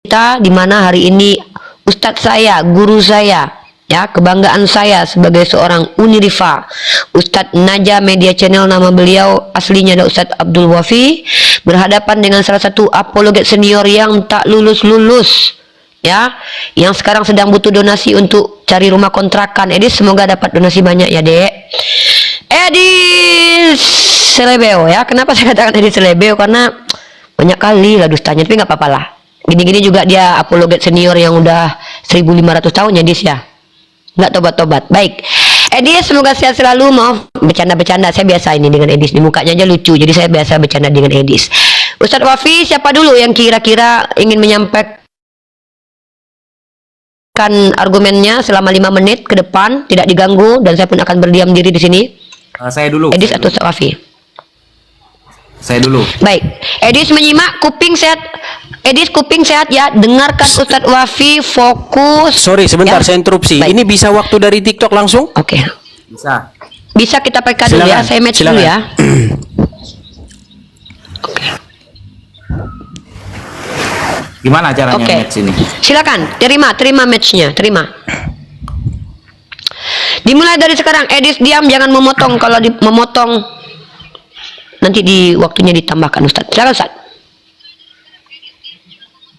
kita, di mana hari ini Ustadz saya, guru saya, ya, kebanggaan saya sebagai seorang Unirifa, Ustadz Naja Media Channel, nama beliau aslinya adalah Ustadz Abdul Wafi, berhadapan dengan salah satu apologet senior yang tak lulus-lulus, ya, yang sekarang sedang butuh donasi untuk cari rumah kontrakan. Edis, semoga dapat donasi banyak ya, Dek. Edis Selebeo, ya. Kenapa saya katakan Edis Selebeo? Karena banyak kali lah dustanya, tapi nggak apa-apa lah. Gini-gini juga dia apologet senior yang udah 1500 tahun ya, Edis, ya. Nggak tobat-tobat. Baik, Edis, semoga sehat selalu. Maaf bercanda-bercanda, saya biasa ini dengan Edis, di mukanya aja lucu, jadi saya biasa bercanda dengan Edis. Ustadz Wafi, siapa dulu yang kira-kira ingin menyampaikan argumennya selama 5 menit ke depan, tidak diganggu, dan saya pun akan berdiam diri di sini? Saya dulu. Edis atau Ustadz Wafi? Saya dulu. Baik, Edis menyimak, kuping sehat. Edis, kuping sehat ya, dengarkan Ustadz Wafi, fokus. Sorry, sebentar, ya? saya interupsi. Baik. Ini bisa waktu dari TikTok langsung? Oke. Bisa. Bisa kita PK dulu ya, saya match dulu ya. Gimana caranya Oke. match ini? Silakan, terima matchnya, terima. Dimulai dari sekarang, Edis diam, jangan memotong. Kalau memotong nanti di waktunya ditambahkan, Ustadz. Silakan, Ustadz.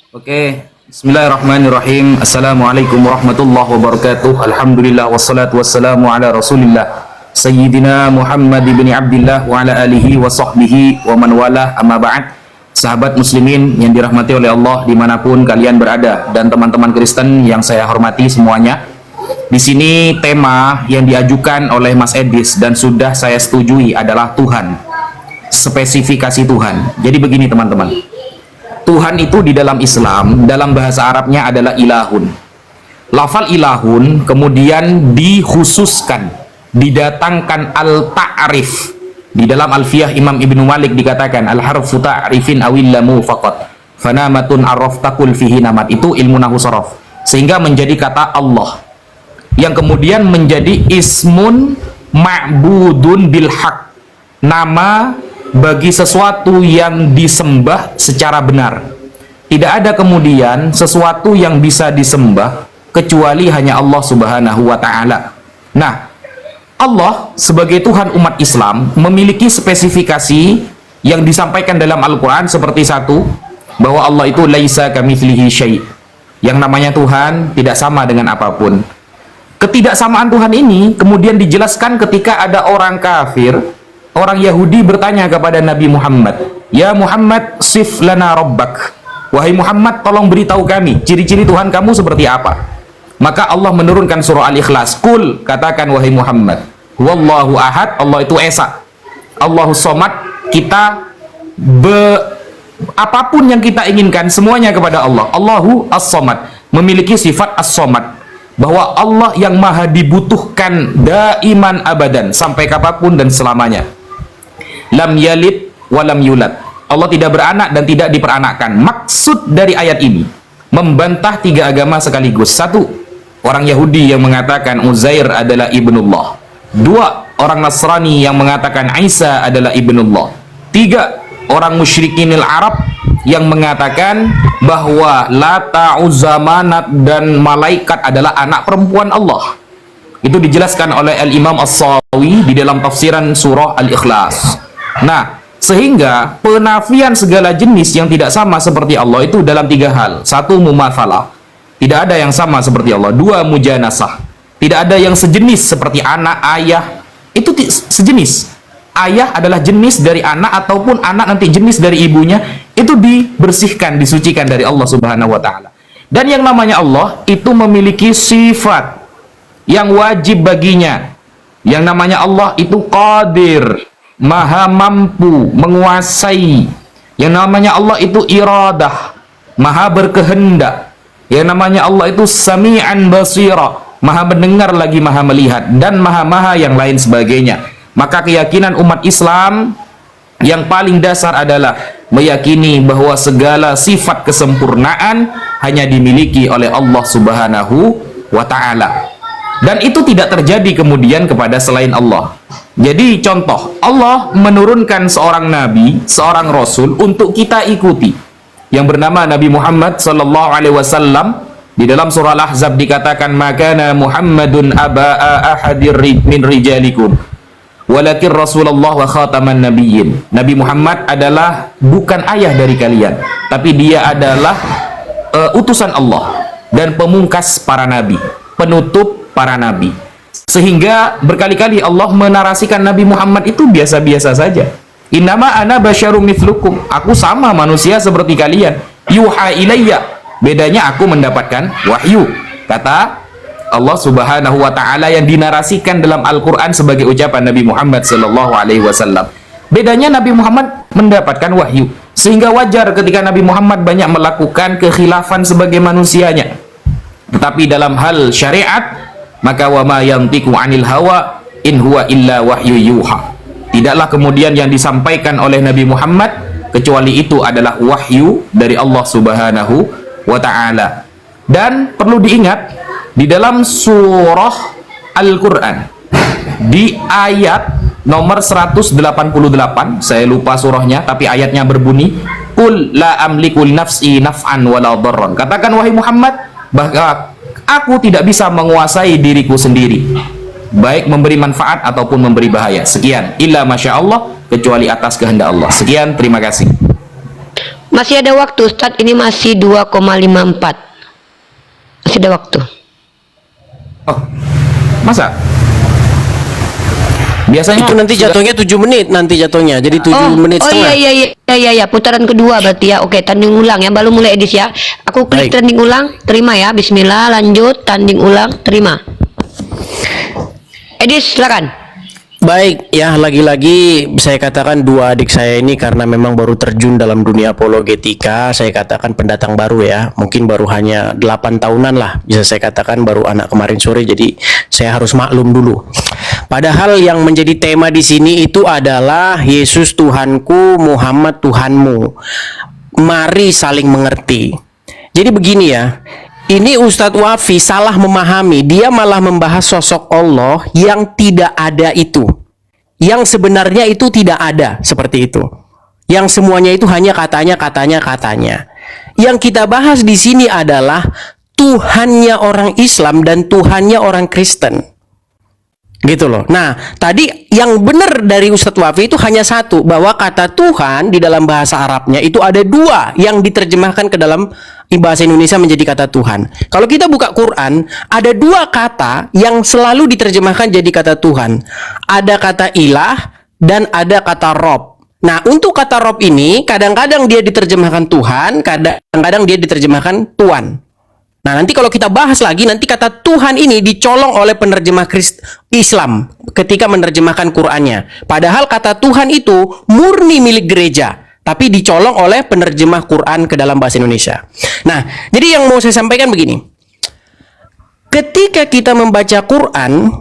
Oke. Bismillahirrahmanirrahim. Assalamualaikum warahmatullahi wabarakatuh. Alhamdulillah wassalatu wassalamu ala Rasulillah Sayyidina Muhammad ibn Abdillah wa ala alihi wa sahbihi wa man walah, amma ba'd. Sahabat muslimin yang dirahmati oleh Allah dimanapun kalian berada, dan teman-teman Kristen yang saya hormati semuanya. Di sini tema yang diajukan oleh Mas Edis dan sudah saya setujui adalah Tuhan. Spesifikasi Tuhan. Jadi begini teman-teman. Tuhan itu di dalam Islam, dalam bahasa Arabnya adalah ilahun. Lafal ilahun kemudian dikhususkan, didatangkan al-ta'rif. Di dalam Alfiyah Imam Ibnu Malik dikatakan al-harfu ta'rifin awil lamu faqat fanamatun arraftakul fihi namat. Itu ilmu nahwu sharaf, sehingga menjadi kata Allah yang kemudian menjadi ismun ma'budun bil haq, nama bagi sesuatu yang disembah secara benar. Tidak ada kemudian sesuatu yang bisa disembah kecuali hanya Allah Subhanahu wa ta'ala. Nah, Allah sebagai Tuhan umat Islam memiliki spesifikasi yang disampaikan dalam Al-Quran seperti satu, bahwa Allah itu laisa kamitslihi syai'. Yang namanya Tuhan tidak sama dengan apapun. Ketidaksamaan Tuhan ini kemudian dijelaskan ketika ada orang kafir, orang Yahudi bertanya kepada Nabi Muhammad, "Ya Muhammad, sif lana rabbak." Wahai Muhammad, tolong beritahu kami ciri-ciri Tuhan kamu seperti apa. Maka Allah menurunkan surah Al-Ikhlas. Qul, katakan wahai Muhammad, huwallahu ahad, Allah itu esa. Allahu somad, kita apapun yang kita inginkan semuanya kepada Allah. Allahu as-somad, memiliki sifat as-somad, bahwa Allah yang maha dibutuhkan daiman abadan, sampai kapanpun dan selamanya. Lam yalid walam yulad, Allah tidak beranak dan tidak diperanakkan. Maksud dari ayat ini membantah 3 agama sekaligus. 1, orang Yahudi yang mengatakan Uzair adalah ibnullah. 2, orang Nasrani yang mengatakan Isa adalah ibnullah. 3, orang musyrikinil Arab yang mengatakan bahwa Lata, Uzza, Manat dan malaikat adalah anak perempuan Allah. Itu dijelaskan oleh Al-Imam As-Sawi di dalam tafsiran surah Al-Ikhlas. Nah, sehingga penafian segala jenis yang tidak sama seperti Allah itu dalam 3 hal. 1, mumatsalah, tidak ada yang sama seperti Allah. 2, mujanasah, tidak ada yang sejenis seperti anak, ayah. Itu sejenis. Ayah adalah jenis dari anak, ataupun anak nanti jenis dari ibunya. Itu dibersihkan, disucikan dari Allah Subhanahu wa ta'ala. Dan yang namanya Allah itu memiliki sifat yang wajib baginya. Yang namanya Allah itu qadir, maha mampu, menguasai. Yang namanya Allah itu iradah, maha berkehendak. Yang namanya Allah itu sami'an basira, maha mendengar lagi maha melihat, dan maha-maha yang lain sebagainya. Maka keyakinan umat Islam yang paling dasar adalah meyakini bahwa segala sifat kesempurnaan hanya dimiliki oleh Allah Subhanahu wa ta'ala, dan itu tidak terjadi kemudian kepada selain Allah. Jadi contoh, Allah menurunkan seorang nabi, seorang rasul untuk kita ikuti. yang bernama Nabi Muhammad sallallahu alaihi wasallam. Di dalam surah Al-Ahzab dikatakan, "Makana Muhammadun aba'a ahadir min rijalikum, walakin Rasulullah wa khataman nabiyyin." Nabi Muhammad adalah bukan ayah dari kalian, tapi dia adalah utusan Allah dan pemungkas para nabi, penutup para nabi. Sehingga berkali-kali Allah menarasikan Nabi Muhammad itu biasa-biasa saja. Innama ana basyarum mithlukum, aku sama manusia seperti kalian. Yuha ilayya, bedanya aku mendapatkan wahyu. Kata Allah Subhanahu wa taala yang dinarasikan dalam Al-Qur'an sebagai ucapan Nabi Muhammad sallallahu alaihi wasallam. Bedanya Nabi Muhammad mendapatkan wahyu, sehingga wajar ketika Nabi Muhammad banyak melakukan kekhilafan sebagai manusianya. Tetapi dalam hal syariat, maka wa ma yantiqu 'anil hawa in huwa illa wahyu yuha. Tidaklah kemudian yang disampaikan oleh Nabi Muhammad kecuali itu adalah wahyu dari Allah Subhanahu wa taala. Dan perlu diingat, di dalam surah Al-Qur'an di ayat nomor 188, saya lupa surahnya tapi ayatnya berbunyi, "Qul la amliku li nafsi naf'an wala dharran." Katakan wahai Muhammad bahwa aku tidak bisa menguasai diriku sendiri, baik memberi manfaat ataupun memberi bahaya. Sekian, illa masya Allah, kecuali atas kehendak Allah. Sekian, terima kasih. Masih ada waktu Ustadz, ini masih 2,54. Masih ada waktu. Oh, masa? Biasanya Itu nanti jatuhnya 7 menit nanti jatuhnya. Jadi 7 menit oh setengah. iya, putaran kedua berarti ya. Oke, tanding ulang ya, baru mulai edis ya. Aku klik Baik. tanding ulang, terima ya. Bismillah, lanjut tanding ulang, terima. Edis, silakan. Baik, ya lagi-lagi saya katakan dua adik saya ini karena memang baru terjun dalam dunia apologetika, saya katakan pendatang baru ya. Mungkin baru hanya 8 tahunan lah, bisa saya katakan baru anak kemarin sore, jadi saya harus maklum dulu. Padahal yang menjadi tema di sini itu adalah Yesus Tuhanku, Muhammad Tuhanmu. Mari saling mengerti. Jadi begini ya. Ini Ustadz Wafi salah memahami, dia malah membahas sosok Allah yang tidak ada itu. Yang sebenarnya itu tidak ada, seperti itu. Yang semuanya itu hanya katanya. Yang kita bahas di sini adalah Tuhannya orang Islam dan Tuhannya orang Kristen. Gitu loh. Nah, tadi yang benar dari Ustadz Wafi itu hanya satu, bahwa kata Tuhan di dalam bahasa Arabnya itu ada dua yang diterjemahkan ke dalam bahasa Indonesia menjadi kata Tuhan. Kalau kita buka Quran, ada dua kata yang selalu diterjemahkan jadi kata Tuhan. Ada kata ilah dan ada kata Rob. Nah, untuk kata Rob ini kadang-kadang dia diterjemahkan Tuhan, kadang-kadang dia diterjemahkan Tuan. Nah, nanti kalau kita bahas lagi, nanti kata Tuhan ini dicolong oleh penerjemah Islam ketika menerjemahkan Qur'annya. Padahal kata Tuhan itu murni milik gereja, tapi dicolong oleh penerjemah Quran ke dalam bahasa Indonesia. Nah, jadi yang mau saya sampaikan begini. Ketika kita membaca Quran,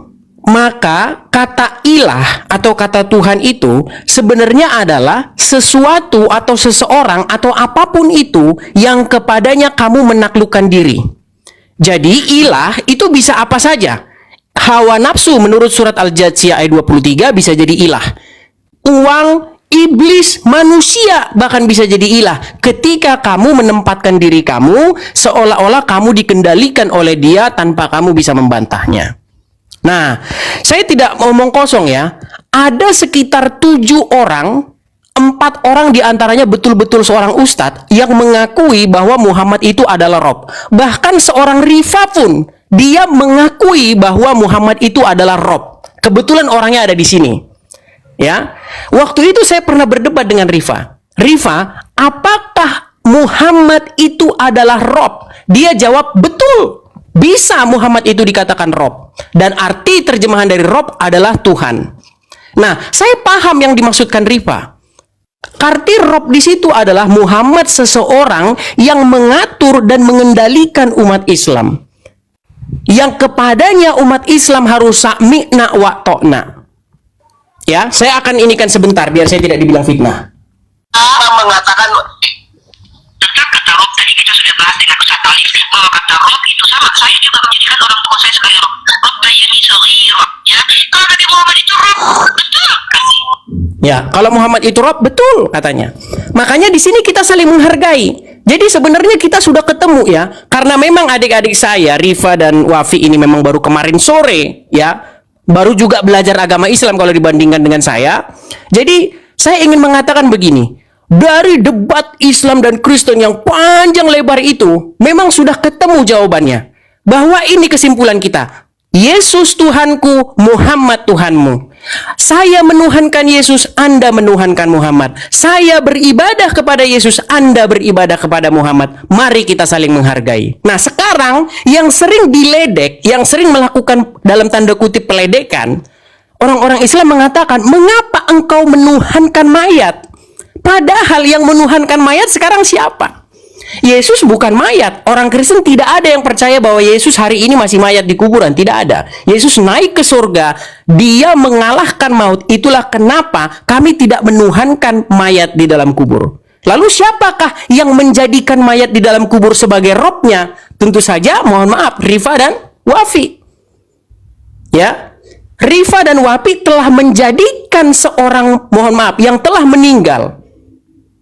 maka kata ilah atau kata Tuhan itu sebenarnya adalah sesuatu atau seseorang atau apapun itu yang kepadanya kamu menaklukkan diri. Jadi ilah itu bisa apa saja. Hawa nafsu menurut surat Al-Jathiyah ayat 23 bisa jadi ilah. Uang, iblis, manusia bahkan bisa jadi ilah. Ketika kamu menempatkan diri kamu seolah-olah kamu dikendalikan oleh dia tanpa kamu bisa membantahnya. Nah, saya tidak ngomong kosong ya. Ada sekitar 7 orang, 4 orang diantaranya betul-betul seorang ustadz yang mengakui bahwa Muhammad itu adalah Rob. Bahkan seorang Rifa pun dia mengakui bahwa Muhammad itu adalah Rob. Kebetulan orangnya ada di sini. Ya, waktu itu saya pernah berdebat dengan Rifa. Rifa, apakah Muhammad itu adalah Rob? Dia jawab betul. Bisa Muhammad itu dikatakan Rob. Dan arti terjemahan dari Rob adalah Tuhan. Nah, saya paham yang dimaksudkan Rifa. Arti Rob di situ adalah Muhammad seseorang yang mengatur dan mengendalikan umat Islam. Yang kepadanya umat Islam harus sami'na wa ta'na. Ya, saya akan inikan sebentar biar saya tidak dibilang fitnah. Mengatakan tentang kata Rob tadi kita sudah bahas dengan Ustaz Alif bahwa kata Rob itu sama. Saya juga menjadikan orang tua saya sebagai Rob. Rob bayani sohiro. Ya, kalau Nabi Muhammad itu Rob, betul. Ya, kalau Muhammad itu Rob, betul katanya. Makanya di sini kita saling menghargai. Jadi sebenarnya kita sudah ketemu ya, karena memang adik-adik saya, Rifa dan Wafi ini memang baru kemarin sore ya, baru juga belajar agama Islam kalau dibandingkan dengan saya. Jadi saya ingin mengatakan begini, dari debat Islam dan Kristen yang panjang lebar itu, memang sudah ketemu jawabannya. Bahwa ini kesimpulan kita. Yesus Tuhanku, Muhammad Tuhanmu. Saya menuhankan Yesus, Anda menuhankan Muhammad. Saya beribadah kepada Yesus, Anda beribadah kepada Muhammad. Mari kita saling menghargai. Nah, sekarang yang sering diledek, yang sering melakukan dalam tanda kutip peledekan, orang-orang Islam mengatakan, mengapa engkau menuhankan mayat? Padahal yang menuhankan mayat sekarang siapa? Yesus bukan mayat. Orang Kristen tidak ada yang percaya bahwa Yesus hari ini masih mayat di kuburan. Tidak ada. Yesus naik ke surga. Dia mengalahkan maut. Itulah kenapa kami tidak menuhankan mayat di dalam kubur. Lalu siapakah yang menjadikan mayat di dalam kubur sebagai robnya? Tentu saja, mohon maaf, Rifa dan Wafi. Ya, Rifa dan Wafi telah menjadikan seorang, mohon maaf, yang telah meninggal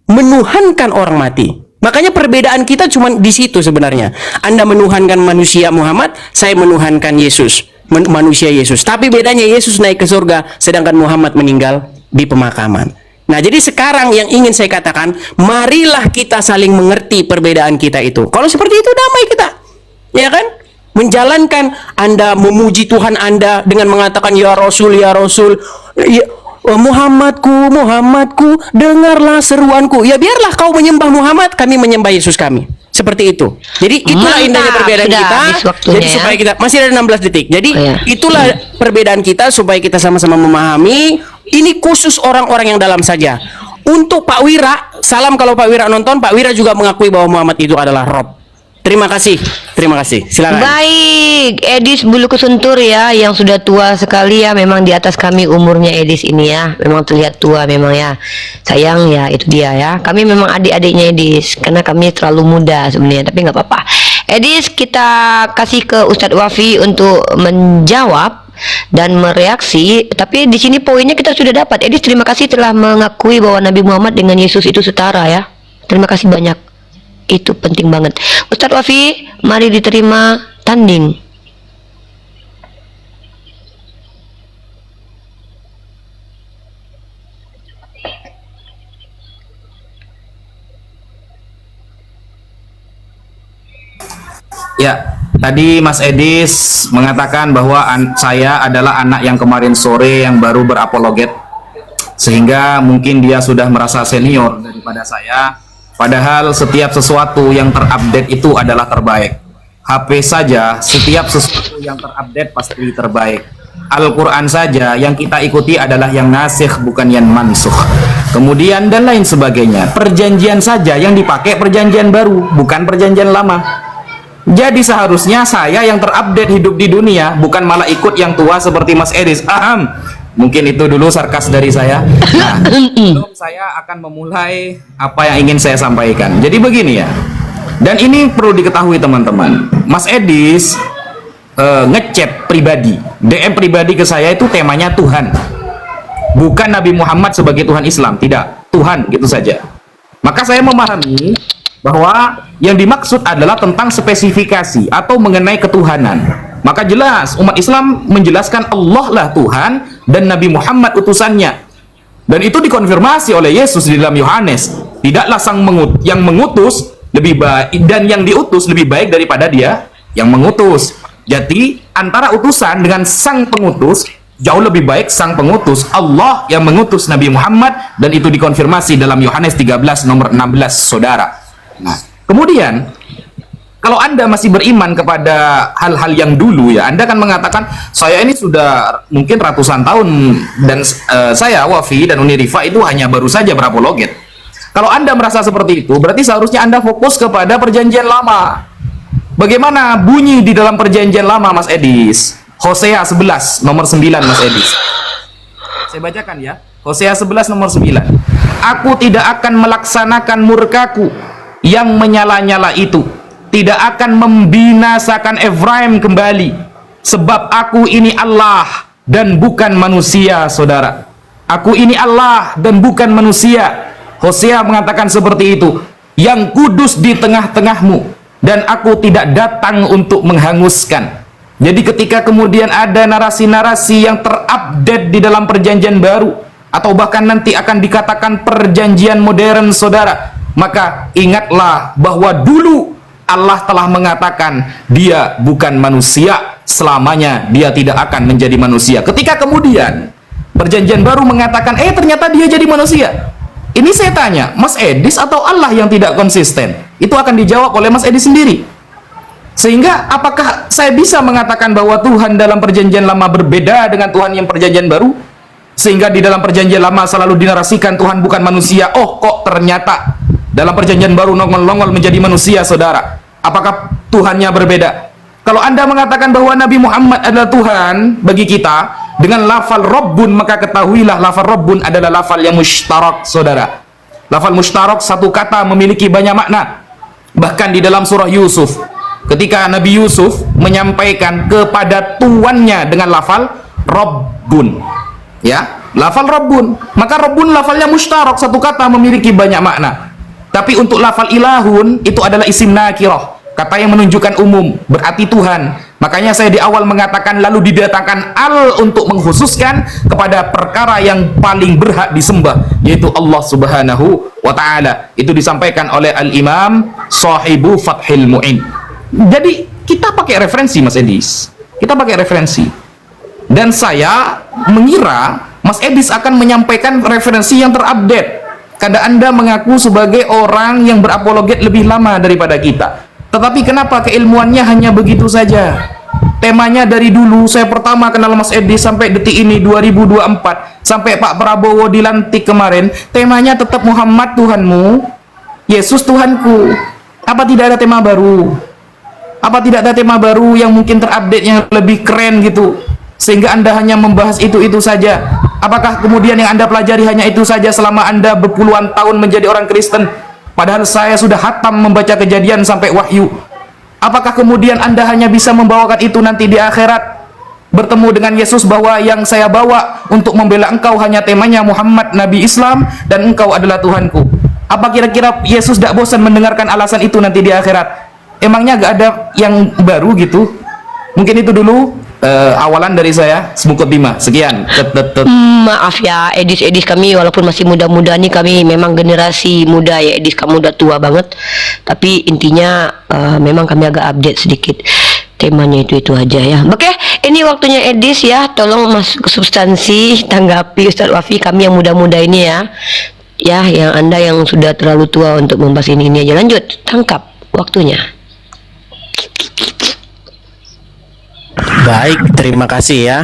menuhankan orang mati. Makanya perbedaan kita cuma di situ sebenarnya. Anda menuhankan manusia Muhammad, saya menuhankan Yesus, manusia Yesus. Tapi bedanya Yesus naik ke surga, sedangkan Muhammad meninggal di pemakaman. Nah, jadi sekarang yang ingin saya katakan, marilah kita saling mengerti perbedaan kita itu. Kalau seperti itu damai kita, ya kan? Menjalankan Anda memuji Tuhan Anda dengan mengatakan ya Rasul, ya Muhammadku, Muhammadku, dengarlah seruanku. Ya biarlah kau menyembah Muhammad, kami menyembah Yesus kami. Seperti itu. Jadi itulah indahnya perbedaan kita. Jadi supaya kita masih ada 16 detik. Jadi itulah perbedaan kita supaya kita sama-sama memahami. Ini khusus orang-orang yang dalam saja. Untuk Pak Wira, salam kalau Pak Wira nonton. Pak Wira juga mengakui bahwa Muhammad itu adalah Rob. Terima kasih. Terima kasih. Silakan. Baik, Edis Bulu Kesuntur ya, yang sudah tua sekali ya, memang di atas kami umurnya Edis ini ya, memang terlihat tua memang ya. Sayang ya, itu dia ya. Kami memang adik-adiknya Edis, karena kami terlalu muda sebenarnya, tapi nggak apa-apa. Edis, kita kasih ke Ustadz Wafi untuk menjawab dan mereaksi. Tapi di sini poinnya kita sudah dapat. Edis, terima kasih telah mengakui bahwa Nabi Muhammad dengan Yesus itu setara ya. Terima kasih banyak. Itu penting banget. Ustadz Wafi, mari diterima tanding. Ya, tadi Mas Edis mengatakan bahwa saya adalah anak yang kemarin sore yang baru berapologet, sehingga mungkin dia sudah merasa senior daripada saya. Padahal setiap sesuatu yang terupdate itu adalah terbaik. HP saja, setiap sesuatu yang terupdate pasti terbaik. Al-Quran saja yang kita ikuti adalah yang nasikh, bukan yang mansukh. Kemudian dan lain sebagainya. Perjanjian saja yang dipakai perjanjian baru, bukan perjanjian lama. Jadi seharusnya saya yang terupdate hidup di dunia, bukan malah ikut yang tua seperti Mas Edis. Aham. Mungkin itu dulu sarkas dari saya. Nah, sebelum saya akan memulai apa yang ingin saya sampaikan. Jadi begini ya. Dan ini perlu diketahui teman-teman. Mas Edis ngechat pribadi, DM pribadi ke saya itu temanya Tuhan. Bukan Nabi Muhammad sebagai Tuhan Islam, tidak. Tuhan gitu saja. Maka saya memahami bahwa yang dimaksud adalah tentang spesifikasi atau mengenai ketuhanan. Maka jelas umat Islam menjelaskan Allah lah Tuhan dan Nabi Muhammad utusannya. Dan itu dikonfirmasi oleh Yesus di dalam Yohanes. Tidaklah yang mengutus lebih baik dan yang diutus lebih baik daripada dia yang mengutus. Jadi antara utusan dengan sang pengutus, jauh lebih baik sang pengutus, Allah yang mengutus Nabi Muhammad, dan itu dikonfirmasi dalam Yohanes 13 nomor 16, saudara. Nah, kemudian kalau Anda masih beriman kepada hal-hal yang dulu ya, Anda akan mengatakan saya ini sudah mungkin ratusan tahun dan saya Wafi dan Uni Rifa itu hanya baru saja berapologet. Kalau Anda merasa seperti itu, berarti seharusnya Anda fokus kepada perjanjian lama. Bagaimana bunyi di dalam perjanjian lama, Mas Edis? Hosea 11 nomor 9, Mas Edis. Saya bacakan ya. Hosea 11 nomor 9. Aku tidak akan melaksanakan murkaku yang menyala-nyala itu, tidak akan membinasakan Efraim kembali, sebab aku ini Allah dan bukan manusia, saudara. Aku ini Allah dan bukan manusia. Hosea mengatakan seperti itu. Yang kudus di tengah-tengahmu, dan aku tidak datang untuk menghanguskan. Jadi ketika kemudian ada narasi-narasi yang terupdate di dalam perjanjian baru, atau bahkan nanti akan dikatakan perjanjian modern, saudara, maka ingatlah bahwa dulu Allah telah mengatakan dia bukan manusia, selamanya dia tidak akan menjadi manusia. Ketika kemudian perjanjian baru mengatakan ternyata dia jadi manusia, ini saya tanya, Mas Edis atau Allah yang tidak konsisten? Itu akan dijawab oleh Mas Edis sendiri. Sehingga apakah saya bisa mengatakan bahwa Tuhan dalam perjanjian lama berbeda dengan Tuhan yang perjanjian baru? Sehingga di dalam perjanjian lama selalu dinarasikan Tuhan bukan manusia. Oh, kok ternyata dalam perjanjian baru nongol-nongol menjadi manusia, saudara. Apakah Tuhannya berbeda? Kalau Anda mengatakan bahwa Nabi Muhammad adalah Tuhan bagi kita dengan lafal Rabbun, maka ketahuilah lafal Rabbun adalah lafal yang mushtarak, saudara. Lafal mushtarak, satu kata memiliki banyak makna. Bahkan di dalam surah Yusuf, ketika Nabi Yusuf menyampaikan kepada tuannya dengan lafal Rabbun, ya, lafal Rabbun, maka Rabbun lafalnya mushtarak, satu kata memiliki banyak makna. Tapi untuk lafal ilahun itu adalah isim nakirah, kata yang menunjukkan umum, berarti Tuhan. Makanya saya di awal mengatakan lalu didatangkan al untuk mengkhususkan kepada perkara yang paling berhak disembah, yaitu Allah Subhanahu wa Ta'ala. Itu disampaikan oleh Al-Imam Sahibu Fathil Mu'in. Jadi kita pakai referensi, Mas Edis. Kita pakai referensi. Dan saya mengira Mas Edis akan menyampaikan referensi yang terupdate, karena Anda mengaku sebagai orang yang berapologet lebih lama daripada kita. Tetapi kenapa keilmuannya hanya begitu saja? Temanya dari dulu saya pertama kenal Mas Edi sampai detik ini 2024, sampai Pak Prabowo dilantik kemarin, temanya tetap Muhammad Tuhanmu, Yesus Tuhanku. Apa tidak ada tema baru? Apa tidak ada tema baru yang mungkin terupdate yang lebih keren gitu, sehingga Anda hanya membahas itu-itu saja? Apakah kemudian yang Anda pelajari hanya itu saja selama Anda berpuluhan tahun menjadi orang Kristen? Padahal saya sudah hatam membaca Kejadian sampai Wahyu. Apakah kemudian Anda hanya bisa membawakan itu nanti di akhirat, bertemu dengan Yesus, bahwa yang saya bawa untuk membela engkau hanya temanya Muhammad Nabi Islam dan engkau adalah Tuhanku? Apa kira-kira Yesus tidak bosan mendengarkan alasan itu nanti di akhirat? Emangnya gak ada yang baru gitu? Mungkin itu dulu awalan dari saya. Semukotimah. Sekian. Maaf ya Edis kami walaupun masih muda-muda nih, kami memang generasi muda ya Edis, kamu udah tua banget. Tapi intinya memang kami agak update sedikit. Temanya itu aja ya. Oke, ini waktunya Edis ya. Tolong masuk ke substansi, tanggapi Ustadz Wafi kami yang muda-muda ini ya. Ya, yang Anda yang sudah terlalu tua untuk membahas ini aja. Lanjut, tangkap waktunya. Baik, terima kasih ya.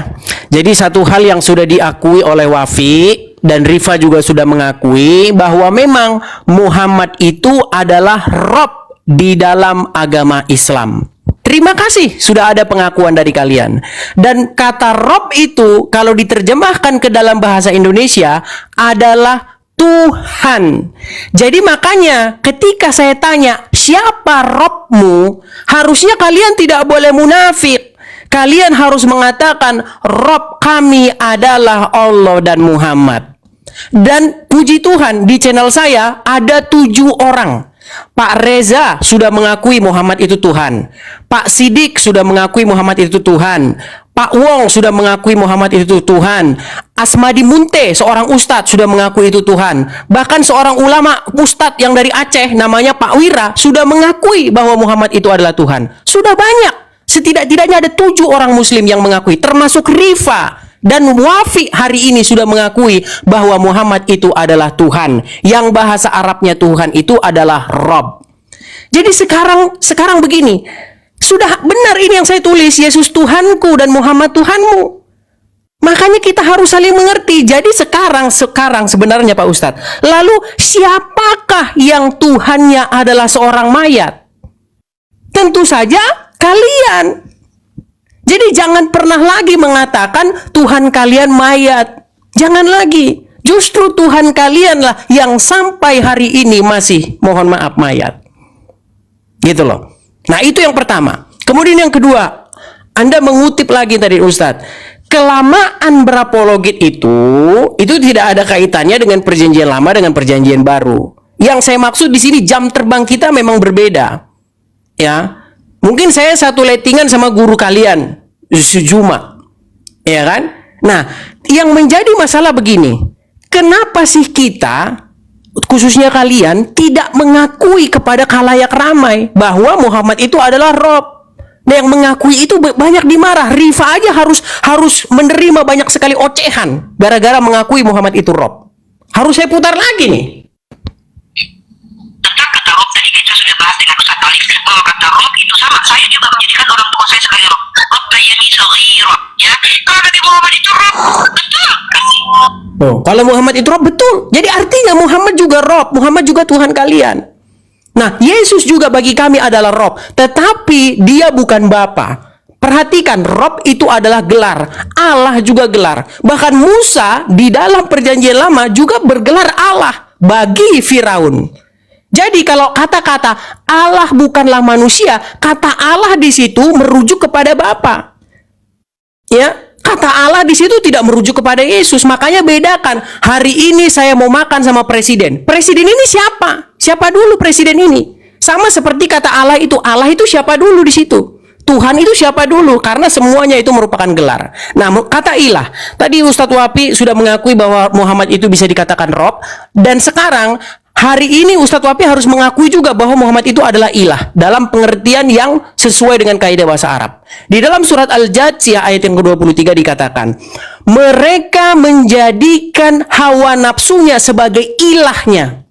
Jadi satu hal yang sudah diakui oleh Wafi dan Rifa juga sudah mengakui bahwa memang Muhammad itu adalah Rob di dalam agama Islam. Terima kasih sudah ada pengakuan dari kalian. Dan kata Rob itu kalau diterjemahkan ke dalam bahasa Indonesia adalah Tuhan. Jadi makanya ketika saya tanya siapa Robmu, harusnya kalian tidak boleh munafik. Kalian harus mengatakan Rob kami adalah Allah dan Muhammad. Dan puji Tuhan di channel saya ada 7 orang. Pak Reza sudah mengakui Muhammad itu Tuhan. Pak Sidik sudah mengakui Muhammad itu Tuhan. Pak Wong sudah mengakui Muhammad itu Tuhan. Asmadi Munte, seorang ustadz, sudah mengakui itu Tuhan. Bahkan seorang ulama ustadz yang dari Aceh namanya Pak Wira sudah mengakui bahwa Muhammad itu adalah Tuhan. Sudah banyak. Setidak-tidaknya ada 7 orang muslim yang mengakui, termasuk Rifa dan Wafi hari ini sudah mengakui bahwa Muhammad itu adalah Tuhan. Yang bahasa Arabnya Tuhan itu adalah Rob. Jadi sekarang begini, sudah benar ini yang saya tulis, Yesus Tuhanku dan Muhammad Tuhanmu. Makanya kita harus saling mengerti. Jadi sekarang sebenarnya Pak Ustadz, lalu siapakah yang Tuhannya adalah seorang mayat? Tentu saja kalian. Jadi jangan pernah lagi mengatakan Tuhan kalian mayat. Jangan lagi. Justru Tuhan kalianlah yang sampai hari ini masih, mohon maaf, mayat. Gitu loh. Nah itu yang pertama. Kemudian yang kedua, Anda mengutip lagi tadi Ustadz, kelamaan berapologet itu tidak ada kaitannya dengan perjanjian lama dengan perjanjian baru. Yang saya maksud di sini jam terbang kita memang berbeda. Ya. Mungkin saya satu lettingan sama guru kalian sejuma. Ya kan? Nah, yang menjadi masalah begini. Kenapa sih kita, khususnya kalian, tidak mengakui kepada khalayak ramai bahwa Muhammad itu adalah Rob? Nah, yang mengakui itu banyak dimarah. Rifa aja harus menerima banyak sekali ocehan gara-gara mengakui Muhammad itu Rob. Harus saya putar lagi nih. Tentang kata Rob tadi kita sudah bahas dengan Ustaz Alif bahwa kata Rob itu sama. Saya juga menjadikan orang tua saya sebagai Rob. Rob bayani saghira. Ya, kalau Nabi Muhammad itu Rob, betul kasih. Oh, kalau Muhammad itu Rob, betul. Jadi artinya Muhammad juga Rob, Muhammad juga Tuhan kalian. Nah, Yesus juga bagi kami adalah Rob, tetapi dia bukan Bapa. Perhatikan, Rob itu adalah gelar, Allah juga gelar. Bahkan Musa di dalam perjanjian lama juga bergelar Allah bagi Firaun. Jadi kalau kata-kata Allah bukanlah manusia, kata Allah di situ merujuk kepada Bapa. Ya, kata Allah di situ tidak merujuk kepada Yesus. Makanya bedakan. Hari ini saya mau makan sama presiden. Presiden ini siapa? Siapa dulu presiden ini? Sama seperti kata Allah itu siapa dulu di situ? Tuhan itu siapa dulu? Karena semuanya itu merupakan gelar. Nah, kata ilah. Tadi Ustadz Wafi sudah mengakui bahwa Muhammad itu bisa dikatakan Rob. Dan sekarang hari ini Ustadz Wafi harus mengakui juga bahwa Muhammad itu adalah ilah dalam pengertian yang sesuai dengan kaidah bahasa Arab. Di dalam surat Al-Jathiyah ayat yang ke-23 dikatakan, mereka menjadikan hawa nafsunya sebagai ilahnya.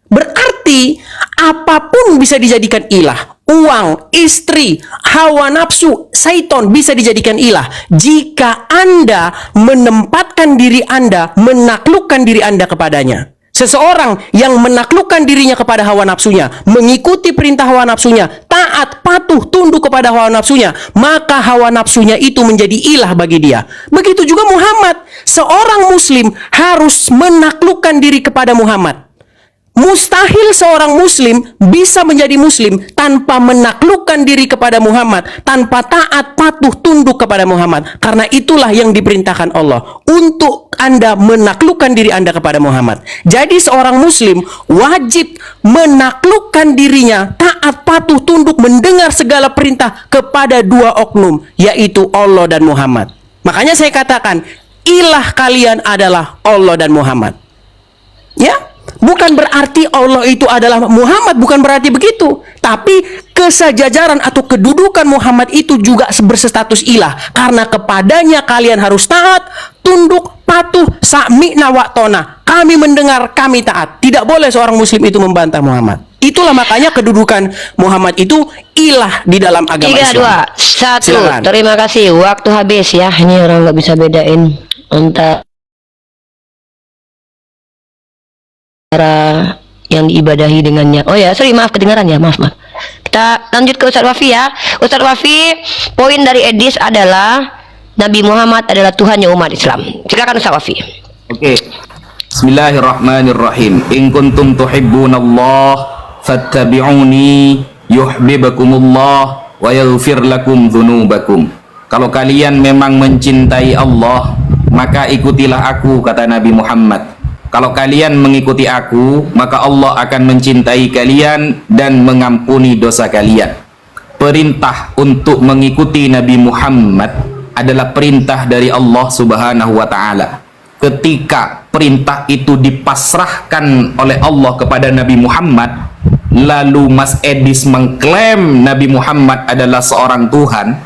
Berarti apapun bisa dijadikan ilah. Uang, istri, hawa nafsu, syaiton bisa dijadikan ilah jika Anda menempatkan diri Anda, menaklukkan diri Anda kepadanya. Seseorang yang menaklukkan dirinya kepada hawa nafsunya, mengikuti perintah hawa nafsunya, taat, patuh, tunduk kepada hawa nafsunya, maka hawa nafsunya itu menjadi ilah bagi dia. Begitu juga Muhammad. Seorang muslim harus menaklukkan diri kepada Muhammad. Mustahil seorang muslim bisa menjadi muslim tanpa menaklukkan diri kepada Muhammad, tanpa taat, patuh, tunduk kepada Muhammad. Karena itulah yang diperintahkan Allah untuk Anda menaklukkan diri Anda kepada Muhammad. Jadi seorang muslim wajib menaklukkan dirinya, taat, patuh, tunduk, mendengar segala perintah kepada dua oknum, yaitu Allah dan Muhammad. Makanya saya katakan, ilah kalian adalah Allah dan Muhammad. Ya? Bukan berarti Allah itu adalah Muhammad, bukan berarti begitu. Tapi kesejajaran atau kedudukan Muhammad itu juga berstatus ilah. Karena kepadanya kalian harus taat, tunduk, patuh, sami'na wa ta'na. Kami mendengar, kami taat. Tidak boleh seorang muslim itu membantah Muhammad. Itulah makanya kedudukan Muhammad itu ilah di dalam agama 3, Islam. 2, 1. Silakan. Terima kasih. Waktu habis ya. Ini orang nggak bisa bedain antara yang diibadahi dengannya. Oh ya, sorry, maaf kedengaran ya, maaf. Kita lanjut ke Ustadz Wafi ya. Ustadz Wafi, poin dari Edis adalah Nabi Muhammad adalah Tuhannya umat Islam. Silakan Ustadz Wafi. Oke. Bismillahirrahmanirrahim. In kuntum tuhibbunallah fattabi'uni yuhibbukumullah wa yaghfir lakum dzunubakum. Kalau kalian memang mencintai Allah, maka ikutilah aku, kata Nabi Muhammad. Kalau kalian mengikuti aku, maka Allah akan mencintai kalian dan mengampuni dosa kalian. Perintah untuk mengikuti Nabi Muhammad adalah perintah dari Allah Subhanahu wa Ta'ala. Ketika perintah itu dipasrahkan oleh Allah kepada Nabi Muhammad, lalu Mas Edis mengklaim Nabi Muhammad adalah seorang Tuhan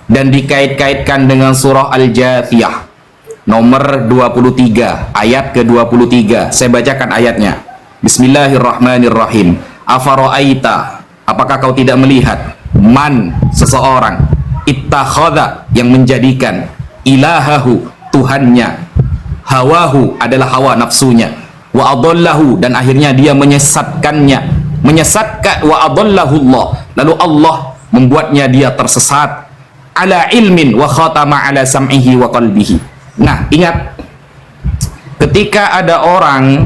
dan dikait-kaitkan dengan surah Al-Jathiyah nomor 23 ayat ke-23. Saya bacakan ayatnya. Bismillahirrahmanirrahim. Afara'aita, apakah kau tidak melihat, man, seseorang, ittakhadha, yang menjadikan, ilahahu, Tuhannya, hawahu, adalah hawa nafsunya, wa adallahu, dan akhirnya dia menyesatkannya, menyesatkan, wa adallahu Allah, lalu Allah membuatnya dia tersesat, ala ilmin wa khatama ala sam'ihi wa qalbihi. Nah, ingat, ketika ada orang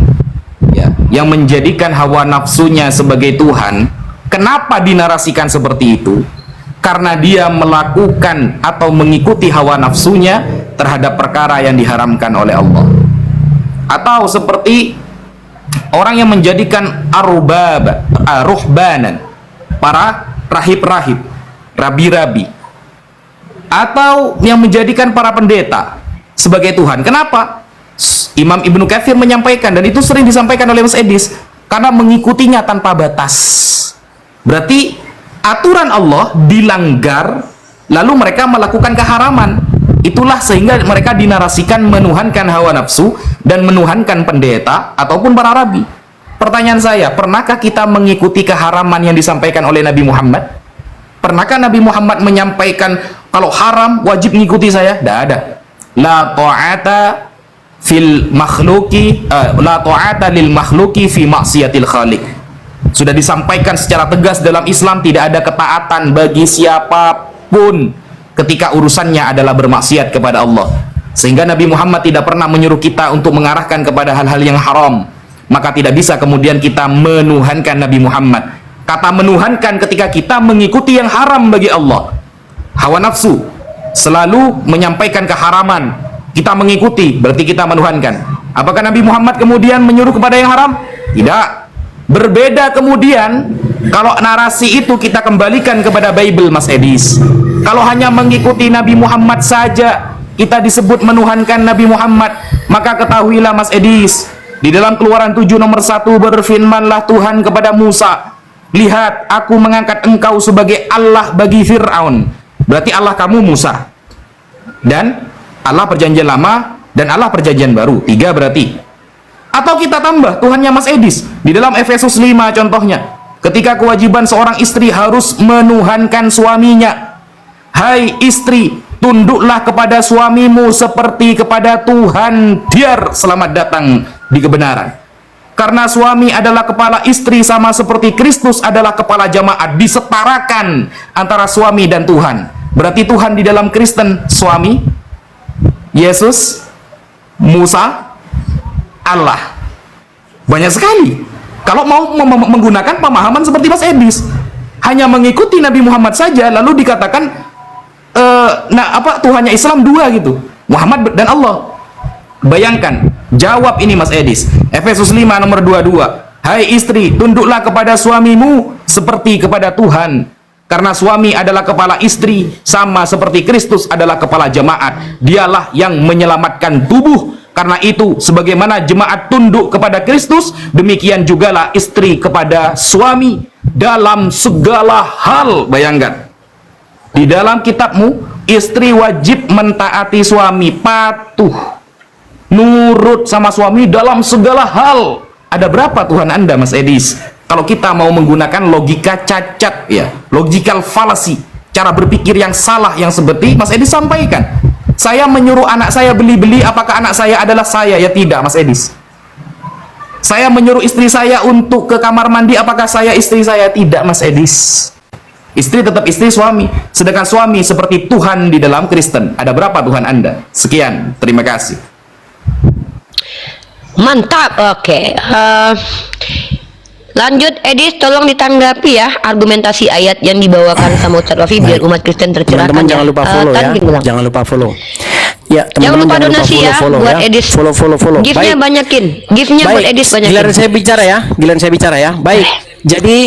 ya, yang menjadikan hawa nafsunya sebagai Tuhan, kenapa dinarasikan seperti itu? karena dia melakukan atau mengikuti hawa nafsunya terhadap perkara yang diharamkan oleh Allah. Atau seperti orang yang menjadikan ruhbanan, para rahib-rahib, rabi-rabi, atau yang menjadikan para pendeta sebagai Tuhan. Kenapa? Imam Ibnu Katsir menyampaikan, dan itu sering disampaikan oleh Mas Edis, karena mengikutinya tanpa batas. Berarti aturan Allah dilanggar, lalu mereka melakukan keharaman. Itulah sehingga mereka dinarasikan menuhankan hawa nafsu dan menuhankan pendeta ataupun para rabi. Pertanyaan saya, pernahkah kita mengikuti keharaman yang disampaikan oleh Nabi Muhammad? Pernahkah Nabi Muhammad menyampaikan kalau haram wajib mengikuti saya? Tidak ada. La ta'ata fil makhluki, la ta'ata lil makhluki fi maksiatil khaliq. Sudah disampaikan secara tegas dalam Islam, tidak ada ketaatan bagi siapapun ketika urusannya adalah bermaksiat kepada Allah. Sehingga Nabi Muhammad tidak pernah menyuruh kita untuk mengarahkan kepada hal-hal yang haram. Maka tidak bisa kemudian kita menuhankan Nabi Muhammad. Kata menuhankan ketika kita mengikuti yang haram bagi Allah. Hawa nafsu selalu menyampaikan keharaman, kita mengikuti, berarti kita menuhankan. Apakah Nabi Muhammad kemudian menyuruh kepada yang haram? Tidak. Berbeda kemudian kalau narasi itu kita kembalikan kepada Bible, Mas Edis. Kalau hanya mengikuti Nabi Muhammad saja kita disebut menuhankan Nabi Muhammad, maka ketahuilah Mas Edis, di dalam Keluaran 7 nomor 1 berfirmanlah Tuhan kepada Musa, lihat aku mengangkat engkau sebagai Allah bagi Fir'aun. Berarti Allah kamu Musa, dan Allah perjanjian lama dan Allah perjanjian baru, 3 berarti. Atau kita tambah Tuhannya Mas Edis di dalam Efesus 5 contohnya, ketika kewajiban seorang istri harus menuhankan suaminya. Hai istri, tunduklah kepada suamimu seperti kepada Tuhan, biar selamat datang di kebenaran. Karena suami adalah kepala istri, sama seperti Kristus adalah kepala jamaat, disetarakan antara suami dan Tuhan. Berarti Tuhan di dalam Kristen suami, Yesus, Musa, Allah. Banyak sekali. Kalau mau menggunakan pemahaman seperti Mas Edis, hanya mengikuti Nabi Muhammad saja, lalu dikatakan Tuhannya Islam 2 gitu, Muhammad dan Allah. Bayangkan, jawab ini Mas Edis, Efesus 5 nomor 22, hai istri, tunduklah kepada suamimu seperti kepada Tuhan. Karena suami adalah kepala istri, sama seperti Kristus adalah kepala jemaat. Dialah yang menyelamatkan tubuh. Karena itu, sebagaimana jemaat tunduk kepada Kristus, demikian jugalah istri kepada suami dalam segala hal. Bayangkan, di dalam kitabmu, istri wajib mentaati suami, patuh, nurut sama suami dalam segala hal. Ada berapa Tuhan Anda, Mas Edis? Kalau kita mau menggunakan logika cacat, ya, logical fallacy, cara berpikir yang salah, yang seperti Mas Edis sampaikan. Saya menyuruh anak saya beli-beli, apakah anak saya adalah saya? Ya tidak, Mas Edis. Saya menyuruh istri saya untuk ke kamar mandi, apakah saya istri saya? Tidak, Mas Edis. Istri tetap istri suami, sedangkan suami seperti Tuhan di dalam Kristen. Ada berapa Tuhan Anda? Sekian, terima kasih. Mantap, oke. Lanjut, Edis, tolong ditanggapi ya argumentasi ayat yang dibawakan sama Ustaz Wafi biar umat Kristen tercerahkan. Teman-teman ya. jangan lupa follow ya. Jangan lupa follow. Ya, Jangan lupa teman-teman donasi ya follow buat ya. Edis. Follow. Gift-nya Baik. banyakin. Gift-nya buat Edis banyakin. Giliran saya bicara ya. Baik. Jadi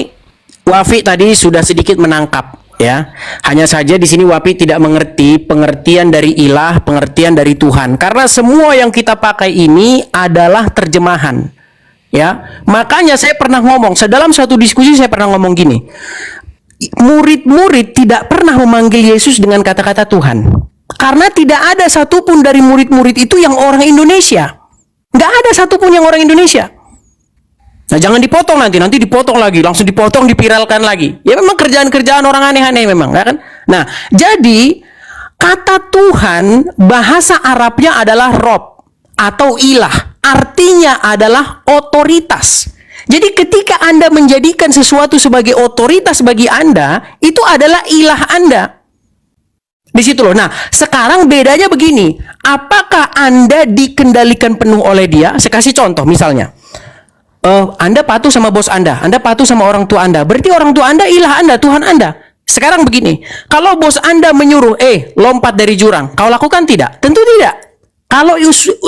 Wafi tadi sudah sedikit menangkap ya. Hanya saja di sini Wafi tidak mengerti pengertian dari ilah, pengertian dari Tuhan. Karena semua yang kita pakai ini adalah terjemahan. Ya, makanya saya pernah ngomong, dalam suatu diskusi saya pernah ngomong gini, murid-murid tidak pernah memanggil Yesus dengan kata-kata Tuhan, karena tidak ada satupun dari murid-murid itu yang orang Indonesia, nggak ada satupun yang orang Indonesia. Nah, jangan dipotong nanti dipotong lagi, langsung dipotong, dipiralkan lagi. Ya memang kerjaan-kerjaan orang aneh-aneh memang, ya kan? Nah, jadi kata Tuhan bahasa Arabnya adalah Rob atau ilah. Artinya adalah otoritas. Jadi ketika Anda menjadikan sesuatu sebagai otoritas bagi Anda, itu adalah ilah Anda. Di situ loh. Nah, sekarang bedanya begini. Apakah Anda dikendalikan penuh oleh dia? Saya kasih contoh misalnya. Anda patuh sama bos Anda patuh sama orang tua Anda. Berarti orang tua Anda ilah Anda, Tuhan Anda. Sekarang begini, kalau bos Anda menyuruh, lompat dari jurang, kau lakukan tidak? Tentu tidak. Kalau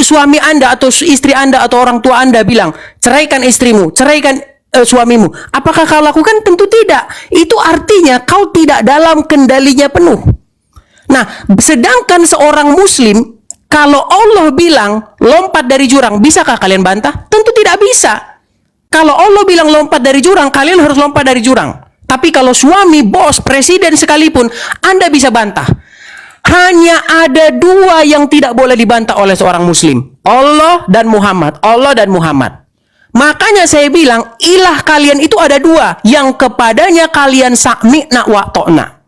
suami Anda atau istri Anda atau orang tua Anda bilang, ceraikan istrimu, ceraikan suamimu, apakah kau lakukan? Tentu tidak. Itu artinya kau tidak dalam kendalinya penuh. Nah, sedangkan seorang muslim, kalau Allah bilang lompat dari jurang, bisakah kalian bantah? Tentu tidak bisa. Kalau Allah bilang lompat dari jurang, kalian harus lompat dari jurang. Tapi kalau suami, bos, presiden sekalipun, Anda bisa bantah. Hanya ada dua yang tidak boleh dibantah oleh seorang muslim. Allah dan Muhammad. Allah dan Muhammad. Makanya saya bilang, ilah kalian itu ada dua. Yang kepadanya kalian sami'na wa to'na.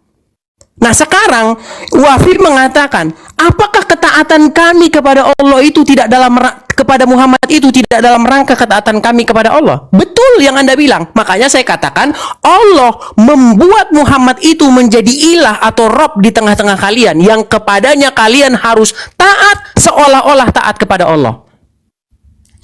Nah sekarang, Wafi mengatakan, apakah ketaatan kami kepada Allah itu tidak dalam kepada Muhammad itu tidak dalam rangka ketaatan kami kepada Allah? Betul yang Anda bilang. Makanya saya katakan Allah membuat Muhammad itu menjadi ilah atau Rob di tengah-tengah kalian, yang kepadanya kalian harus taat seolah-olah taat kepada Allah.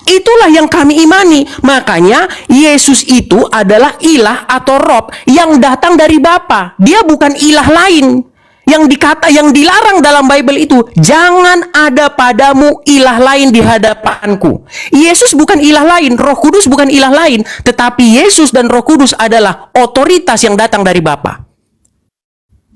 Itulah yang kami imani. Makanya Yesus itu adalah ilah atau Rob yang datang dari Bapa. Dia bukan ilah lain. Yang dilarang dalam Bible itu, jangan ada padamu ilah lain di hadapanku. Yesus bukan ilah lain, Roh Kudus bukan ilah lain, tetapi Yesus dan Roh Kudus adalah otoritas yang datang dari Bapa.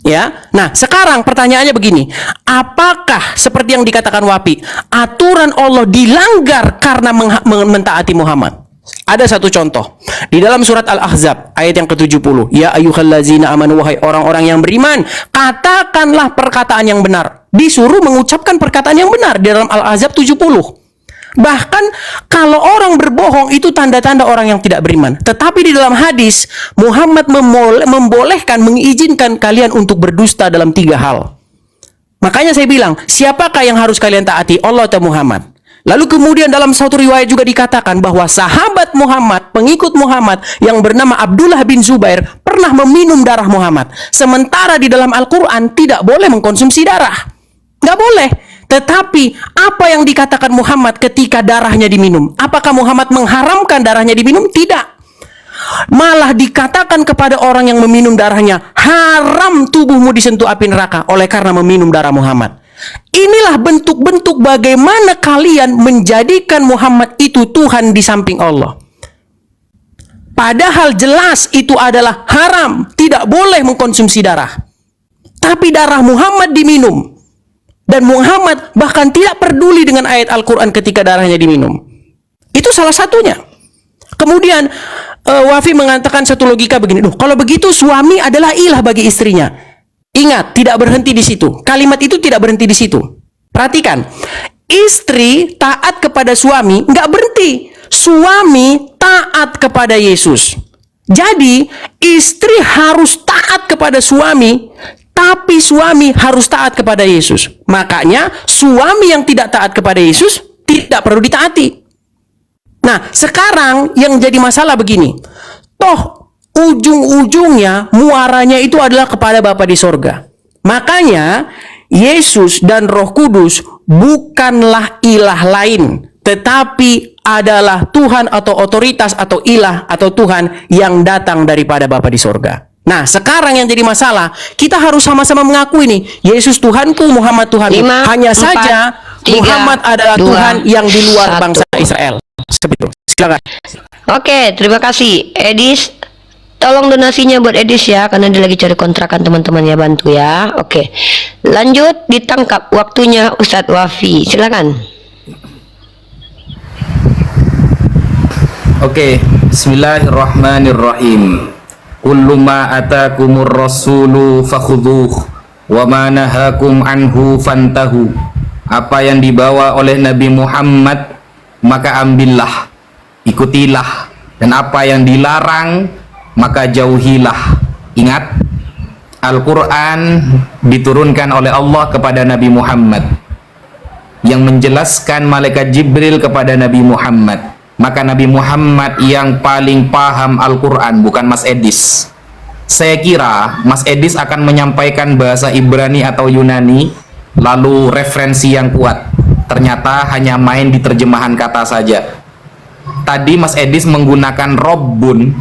Ya, nah sekarang pertanyaannya begini, apakah seperti yang dikatakan Wapi, aturan Allah dilanggar karena mentaati Muhammad? Ada satu contoh di dalam surat Al-Ahzab ayat yang ke-70. Ya ayyuhallazina amanu, wahai orang-orang yang beriman, katakanlah perkataan yang benar. Disuruh mengucapkan perkataan yang benar di dalam Al-Ahzab 70. Bahkan kalau orang berbohong itu tanda-tanda orang yang tidak beriman. Tetapi di dalam hadis Muhammad membolehkan, mengizinkan kalian untuk berdusta dalam 3 hal. Makanya saya bilang, siapakah yang harus kalian taati, Allah atau Muhammad? Lalu kemudian dalam satu riwayat juga dikatakan bahwa sahabat Muhammad, pengikut Muhammad yang bernama Abdullah bin Zubair pernah meminum darah Muhammad. Sementara di dalam Al-Quran tidak boleh mengkonsumsi darah. Nggak boleh. Tetapi apa yang dikatakan Muhammad ketika darahnya diminum? Apakah Muhammad mengharamkan darahnya diminum? Tidak. Malah dikatakan kepada orang yang meminum darahnya, haram tubuhmu disentuh api neraka oleh karena meminum darah Muhammad. Inilah bentuk-bentuk bagaimana kalian menjadikan Muhammad itu Tuhan di samping Allah. Padahal jelas itu adalah haram, tidak boleh mengkonsumsi darah. Tapi darah Muhammad diminum. Dan Muhammad bahkan tidak peduli dengan ayat Al-Quran ketika darahnya diminum. Itu salah satunya. Kemudian Wafi mengatakan satu logika begini, kalau begitu suami adalah ilah bagi istrinya. Ingat, tidak berhenti di situ. Kalimat itu tidak berhenti di situ. Perhatikan, istri taat kepada suami, nggak berhenti. Suami taat kepada Yesus. Jadi, istri harus taat kepada suami, tapi suami harus taat kepada Yesus. Makanya, suami yang tidak taat kepada Yesus tidak perlu ditaati. Nah, sekarang yang jadi masalah begini. Toh, ujung-ujungnya muaranya itu adalah kepada Bapa di sorga. Makanya Yesus dan Roh Kudus bukanlah ilah lain, tetapi adalah Tuhan atau otoritas atau ilah atau Tuhan yang datang daripada Bapa di sorga. Nah sekarang yang jadi masalah, kita harus sama-sama mengakui nih, Yesus Tuhanku, Muhammad Tuhanku. 5, Hanya 4, saja 3, Muhammad adalah 2, Tuhan yang di luar 1. bangsa Israel. Seperti itu. Silakan. Oke, terima kasih Edis. Tolong donasinya buat Edis ya, karena dia lagi cari kontrakan, teman-teman ya, bantu ya. Oke, lanjut, ditangkap waktunya Ustadz Wafi, silakan. Oke, bismillahirrahmanirrahim. Kullu ma atakumur rasulu fakhudhuh wa ma nahakum anhu fantahu. Apa yang dibawa oleh Nabi Muhammad maka ambillah, ikutilah, dan apa yang dilarang maka jauhilah. Ingat, Al-Quran diturunkan oleh Allah kepada Nabi Muhammad, yang menjelaskan malaikat Jibril kepada Nabi Muhammad. Maka Nabi Muhammad yang paling paham Al-Quran, bukan Mas Edis. Saya kira Mas Edis akan menyampaikan bahasa Ibrani atau Yunani, lalu referensi yang kuat. Ternyata hanya main di terjemahan kata saja. Tadi Mas Edis menggunakan Robbun,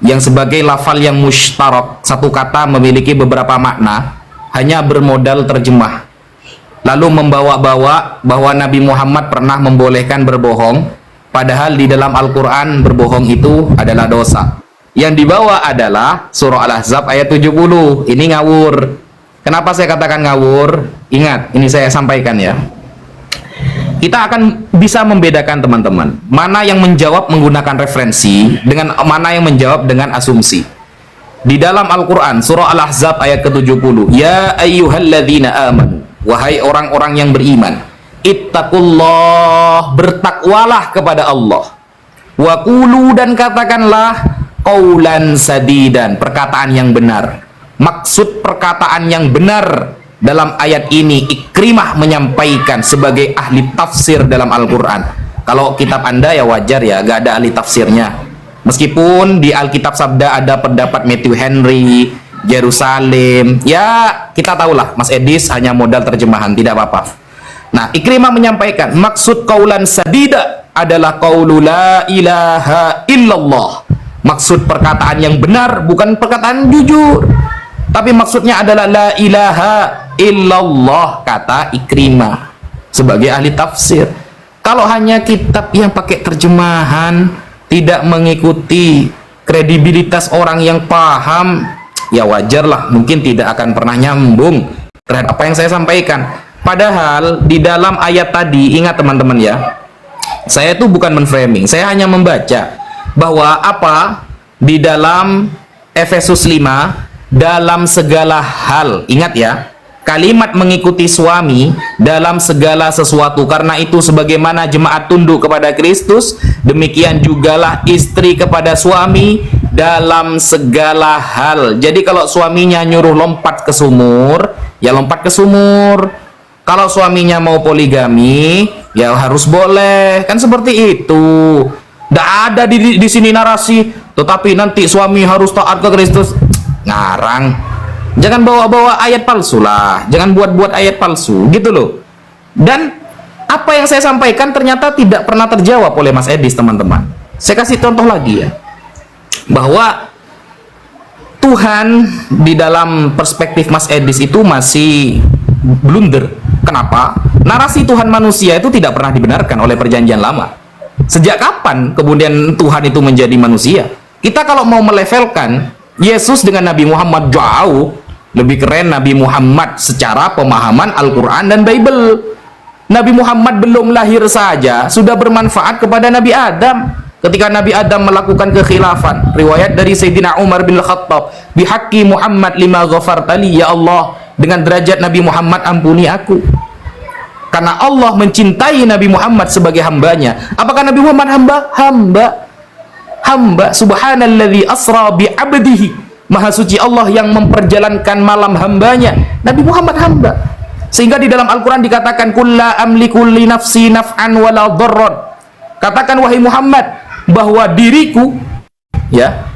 yang sebagai lafal yang mushtarak, satu kata memiliki beberapa makna, hanya bermodal terjemah, lalu membawa-bawa bahwa Nabi Muhammad pernah membolehkan berbohong, padahal di dalam Al-Quran berbohong itu adalah dosa. Yang dibawa adalah surah Al-Ahzab ayat 70. Ini ngawur. Kenapa saya katakan ngawur? Ingat, ini saya sampaikan ya. Kita akan bisa membedakan teman-teman, mana yang menjawab menggunakan referensi dengan mana yang menjawab dengan asumsi. Di dalam Al-Quran surah Al-Ahzab ayat ke-70, ya ayyuhalladzina amanu, wahai orang-orang yang beriman, ittaqullah, bertakwalah kepada Allah, wa qulu, dan katakanlah qaulan sadidan, perkataan yang benar. Maksud perkataan yang benar dalam ayat ini Ikrimah menyampaikan sebagai ahli tafsir dalam Al-Quran. Kalau kitab Anda ya wajar ya, gak ada ahli tafsirnya. Meskipun di Alkitab Sabda ada pendapat Matthew Henry, Yerusalem, ya kita tahulah Mas Edis hanya modal terjemahan, tidak apa-apa. Nah, Ikrimah menyampaikan maksud qaulan sadida adalah qaulu la ilaha illallah. Maksud perkataan yang benar bukan perkataan jujur, tapi maksudnya adalah la ilaha illallah, kata Ikrimah sebagai ahli tafsir. Kalau hanya kitab yang pakai terjemahan, tidak mengikuti kredibilitas orang yang paham, ya wajarlah mungkin tidak akan pernah nyambung terhadap apa yang saya sampaikan. Padahal di dalam ayat tadi, ingat teman-teman ya, saya itu bukan menframing, saya hanya membaca bahwa apa di dalam Efesus 5, dalam segala hal, ingat ya, kalimat mengikuti suami dalam segala sesuatu. Karena itu sebagaimana jemaat tunduk kepada Kristus, demikian jugalah istri kepada suami dalam segala hal. Jadi kalau suaminya nyuruh lompat ke sumur, ya lompat ke sumur. Kalau suaminya mau poligami, ya harus boleh. Kan seperti itu. Tidak ada di sini narasi, tetapi nanti suami harus taat ke Kristus. Ngarang. Jangan bawa-bawa ayat palsu lah, jangan buat-buat ayat palsu gitu loh. Dan apa yang saya sampaikan ternyata tidak pernah terjawab oleh Mas Edis, teman-teman. Saya kasih contoh lagi ya, bahwa Tuhan di dalam perspektif Mas Edis itu masih blunder. Kenapa? Narasi Tuhan manusia itu tidak pernah dibenarkan oleh perjanjian lama. Sejak kapan kemudian Tuhan itu menjadi manusia? Kita kalau mau melevelkan Yesus dengan Nabi Muhammad, jauh lebih keren Nabi Muhammad secara pemahaman Al-Quran dan Bible. Nabi Muhammad belum lahir saja sudah bermanfaat kepada Nabi Adam. Ketika Nabi Adam melakukan kekhilafan, riwayat dari Sayyidina Umar bin Khattab, bihaqqi Muhammad lima ghafartali, ya Allah, dengan derajat Nabi Muhammad ampuni aku. Karena Allah mencintai Nabi Muhammad sebagai hambanya. Apakah Nabi Muhammad hamba? Subhanalladzi asra bi abdihi, Maha suci Allah yang memperjalankan malam hambanya. Nabi Muhammad hamba. Sehingga di dalam Al-Quran dikatakan, kulla amliku li nafsi naf'an wala dharran. Katakan wahai Muhammad, bahwa diriku, ya,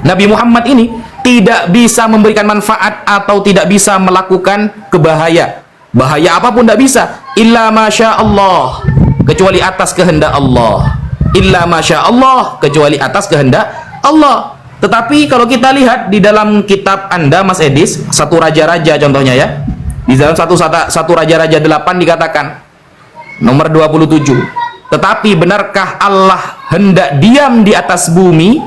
Nabi Muhammad ini tidak bisa memberikan manfaat atau tidak bisa melakukan kebahaya. Bahaya apapun tidak bisa. Illa masya Allah, kecuali atas kehendak Allah. Illa masya Allah, kecuali atas kehendak Allah. Tetapi kalau kita lihat di dalam kitab Anda, Mas Edis, satu raja-raja contohnya ya, di dalam satu raja-raja 8 dikatakan nomor 27, tetapi benarkah Allah hendak diam di atas bumi?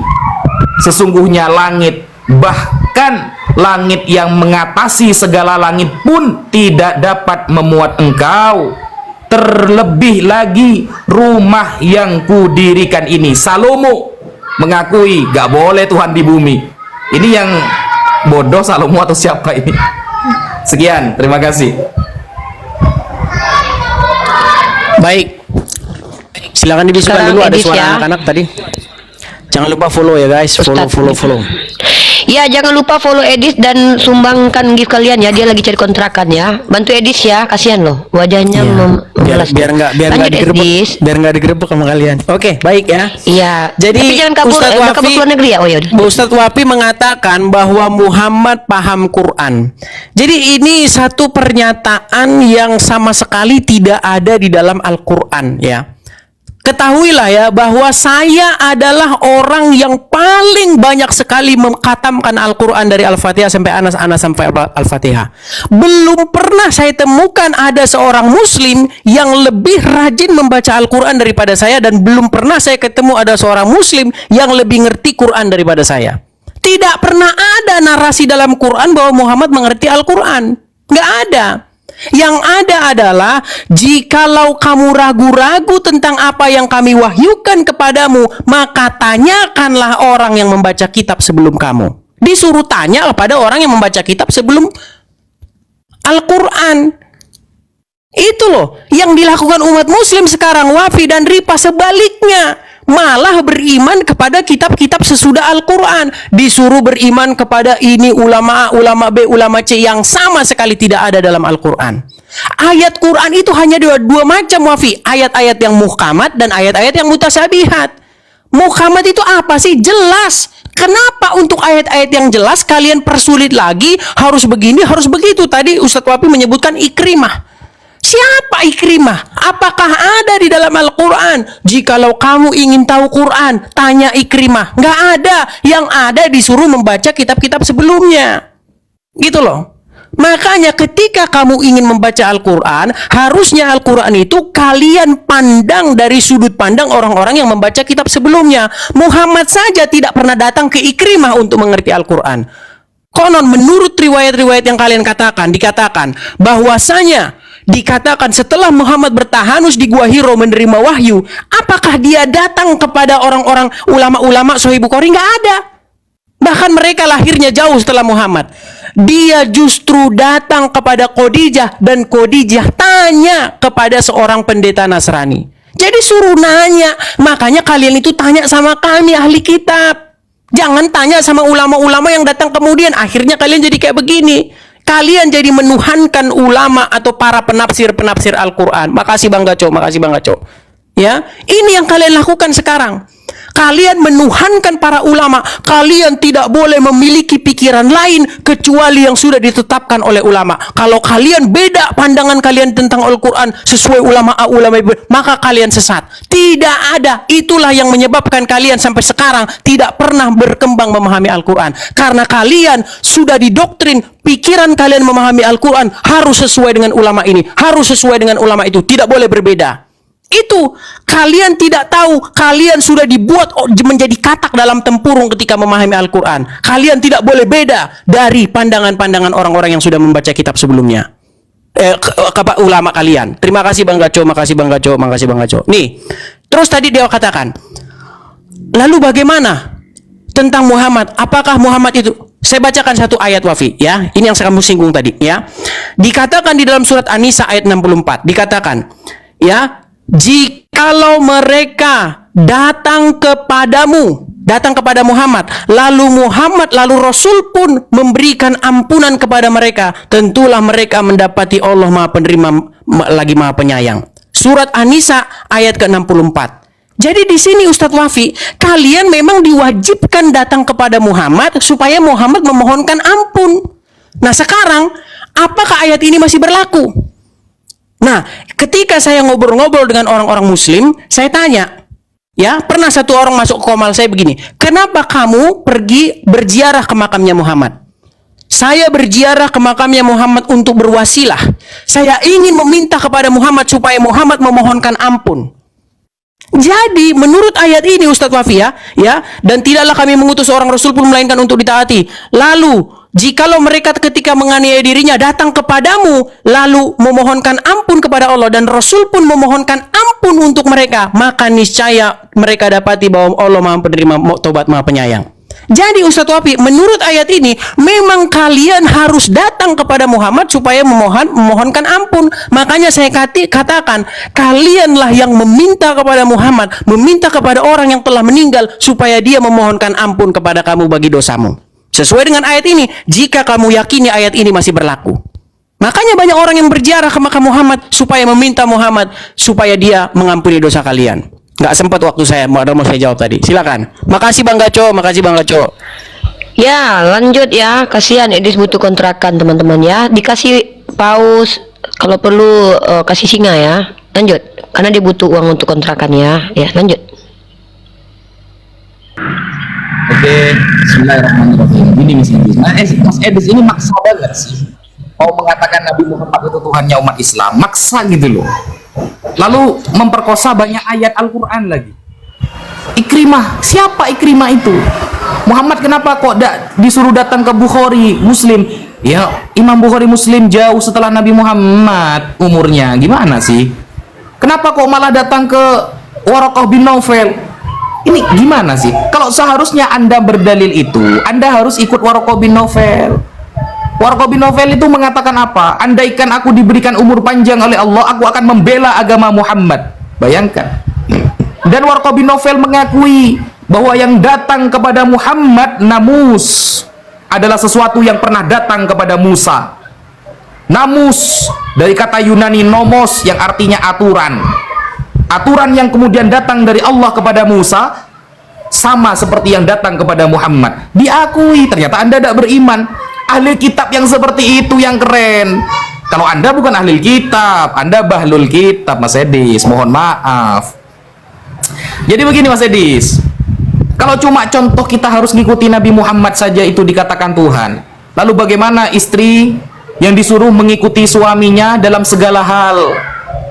Sesungguhnya langit, bahkan langit yang mengatasi segala langit pun tidak dapat memuat engkau. Terlebih lagi rumah yang kudirikan ini. Salomo mengakui gak boleh Tuhan di bumi. Ini yang bodoh Salomo atau siapa ini? Sekian, terima kasih. Baik, silakan dibisukan dulu, ada Edis suara ya. anak-anak tadi. Jangan lupa follow ya guys, follow. Ya, jangan lupa follow Edis dan sumbangkan gift kalian ya. Dia lagi cari kontrakan ya. Bantu Edis ya, kasihan loh. Wajahnya Biar memelas. nggak Lanjut, digerebek, Edis. biar nggak digerebek sama kalian. Oke, baik ya. Iya. Jadi Tapi jangan kabur, Ustadz kabur Wafi, ke luar negeri ya. Oh ya udah. Ustadz Wafi mengatakan bahwa Muhammad paham Quran. Jadi ini satu pernyataan yang sama sekali tidak ada di dalam Al-Quran ya. ketahuilah ya bahwa saya adalah orang yang paling banyak sekali mengkhatamkan Al-Quran dari Al-Fatihah sampai Anas sampai Al-Fatihah. Belum pernah saya temukan ada seorang muslim yang lebih rajin membaca Al-Quran daripada saya, dan belum pernah saya ketemu ada seorang muslim yang lebih ngerti Quran daripada saya. Tidak pernah ada narasi dalam Quran bahwa Muhammad mengerti Al-Quran. Nggak ada. Yang ada adalah, jikalau kamu ragu-ragu tentang apa yang kami wahyukan kepadamu, maka tanyakanlah orang yang membaca kitab sebelum kamu. Disuruh tanya kepada orang yang membaca kitab sebelum Al-Quran. Itu loh yang dilakukan umat muslim sekarang, Wafi dan Ripa. Sebaliknya, malah beriman kepada kitab-kitab sesudah Al-Quran. Disuruh beriman kepada ini ulama A, ulama B, ulama C, yang sama sekali tidak ada dalam Al-Quran. Ayat Quran itu hanya dua macam, Wafi. Ayat-ayat yang muhkamat dan ayat-ayat yang mutasabihat. Muhkamat itu apa sih? Jelas. Kenapa untuk ayat-ayat yang jelas kalian persulit lagi? Harus begini, harus begitu. Tadi Ustadz Wafi menyebutkan Ikrimah. Siapa Ikrimah? Apakah ada di dalam Al-Quran? Jikalau kamu ingin tahu Quran, tanya Ikrimah. Nggak ada. Yang ada disuruh membaca kitab-kitab sebelumnya. Gitu loh. Makanya ketika kamu ingin membaca Al-Quran, harusnya Al-Quran itu kalian pandang dari sudut pandang orang-orang yang membaca kitab sebelumnya. Muhammad saja tidak pernah datang ke Ikrimah untuk mengerti Al-Quran. Konon menurut riwayat-riwayat yang kalian katakan, dikatakan bahwasanya dikatakan setelah Muhammad bertahanus di Gua Hiro menerima wahyu, apakah dia datang kepada orang-orang ulama-ulama Sahih Bukhari? Nggak ada. Bahkan mereka lahirnya jauh setelah Muhammad. Dia justru datang kepada Khadijah, dan Khadijah tanya kepada seorang pendeta Nasrani. Jadi suruh nanya. Makanya kalian itu tanya sama kami ahli kitab. Jangan tanya sama ulama-ulama yang datang kemudian. Akhirnya kalian jadi kayak begini. Kalian jadi menuhankan ulama atau para penafsir-penafsir Al-Quran. Makasih Bang Gaco, makasih Bang Gaco. Ya, ini yang kalian lakukan sekarang. Kalian menuhankan para ulama. Kalian tidak boleh memiliki pikiran lain kecuali yang sudah ditetapkan oleh ulama. Kalau kalian beda pandangan kalian tentang Al-Quran sesuai ulama A, ulama B, maka kalian sesat. Tidak ada. Itulah yang menyebabkan kalian sampai sekarang tidak pernah berkembang memahami Al-Quran. Karena kalian sudah didoktrin, pikiran kalian memahami Al-Quran harus sesuai dengan ulama ini, harus sesuai dengan ulama itu, tidak boleh berbeda. Itu kalian tidak tahu, kalian sudah dibuat menjadi katak dalam tempurung ketika memahami Al-Quran. Kalian tidak boleh beda dari pandangan-pandangan orang-orang yang sudah membaca kitab sebelumnya. Ulama kalian. Terima kasih Bang Gaco, makasih Bang Gaco, makasih Bang Gaco. Nih, terus tadi dia katakan, lalu bagaimana tentang Muhammad? Apakah Muhammad itu? Saya bacakan satu ayat, Wafi, ya. Ini yang saya kamu singgung tadi, ya. Dikatakan di dalam surat An-Nisa ayat 64, dikatakan, ya, jikalau mereka datang kepada Muhammad, lalu Rasul pun memberikan ampunan kepada mereka, tentulah mereka mendapati Allah Maha Penerima lagi Maha Penyayang. Surat An-Nisa ayat ke-64. Jadi di sini Ustadz Wafi, kalian memang diwajibkan datang kepada Muhammad supaya Muhammad memohonkan ampun. Nah sekarang, apakah ayat ini masih berlaku? Nah, ketika saya ngobrol-ngobrol dengan orang-orang muslim, saya tanya, ya, pernah satu orang masuk ke komal saya begini, kenapa kamu pergi berziarah ke makamnya Muhammad? Saya berziarah ke makamnya Muhammad untuk berwasilah. Saya ingin meminta kepada Muhammad supaya Muhammad memohonkan ampun. Jadi, menurut ayat ini Ustadz Wafi, ya, dan tidaklah kami mengutus seorang Rasul pun melainkan untuk ditaati. Lalu, jikalau mereka ketika menganiaya dirinya datang kepadamu, lalu memohonkan ampun kepada Allah, dan Rasul pun memohonkan ampun untuk mereka, maka niscaya mereka dapati bahwa Allah Maha Penerima Taubat, Maha Penyayang. Jadi Ustadz Wafi, menurut ayat ini memang kalian harus datang kepada Muhammad supaya memohonkan ampun. Makanya saya katakan, kalianlah yang meminta kepada Muhammad, meminta kepada orang yang telah meninggal supaya dia memohonkan ampun kepada kamu bagi dosamu. Sesuai dengan ayat ini, jika kamu yakini ayat ini masih berlaku. Makanya banyak orang yang berziarah ke makam Muhammad supaya meminta Muhammad supaya dia mengampuni dosa kalian. Nggak sempat waktu saya, mau saya jawab tadi. Silakan. Makasih Bang Gaco, makasih Bang Gaco. Ya, lanjut ya. Kasihan Edis butuh kontrakan teman-teman ya. Dikasih paus, kalau perlu kasih singa ya. Lanjut. karena dia butuh uang untuk kontrakannya. Ya, lanjut. Oke, bismillahirrahmanirrahim. Ini Mas Edis ini maksa banget sih. Mau mengatakan Nabi Muhammad itu Tuhannya umat Islam, maksa gitu loh. Lalu memperkosa banyak ayat Al-Quran lagi. Ikrimah, siapa Ikrimah itu? Muhammad kenapa kok disuruh datang ke Bukhari Muslim? Ya, Imam Bukhari Muslim jauh setelah Nabi Muhammad umurnya. Gimana sih? Kenapa kok malah datang ke Waraqah bin Naufal? Ini gimana sih? Kalau seharusnya Anda berdalil itu, Anda harus ikut Waraqah bin Naufal. Waraqah bin Naufal itu mengatakan apa? Andaikan aku diberikan umur panjang oleh Allah, aku akan membela agama Muhammad. Bayangkan. Dan Waraqah bin Naufal mengakui bahwa yang datang kepada Muhammad, namus, adalah sesuatu yang pernah datang kepada Musa. Namus dari kata Yunani nomos yang artinya aturan. Aturan yang kemudian datang dari Allah kepada Musa sama seperti yang datang kepada Muhammad. Diakui, ternyata Anda tidak beriman. Ahli kitab yang seperti itu yang keren. Kalau Anda bukan ahli kitab, Anda bahlul kitab, Mas Edis. Mohon maaf. Jadi begini Mas Edis, kalau cuma contoh kita harus ngikuti Nabi Muhammad saja itu dikatakan Tuhan. Lalu bagaimana istri yang disuruh mengikuti suaminya dalam segala hal?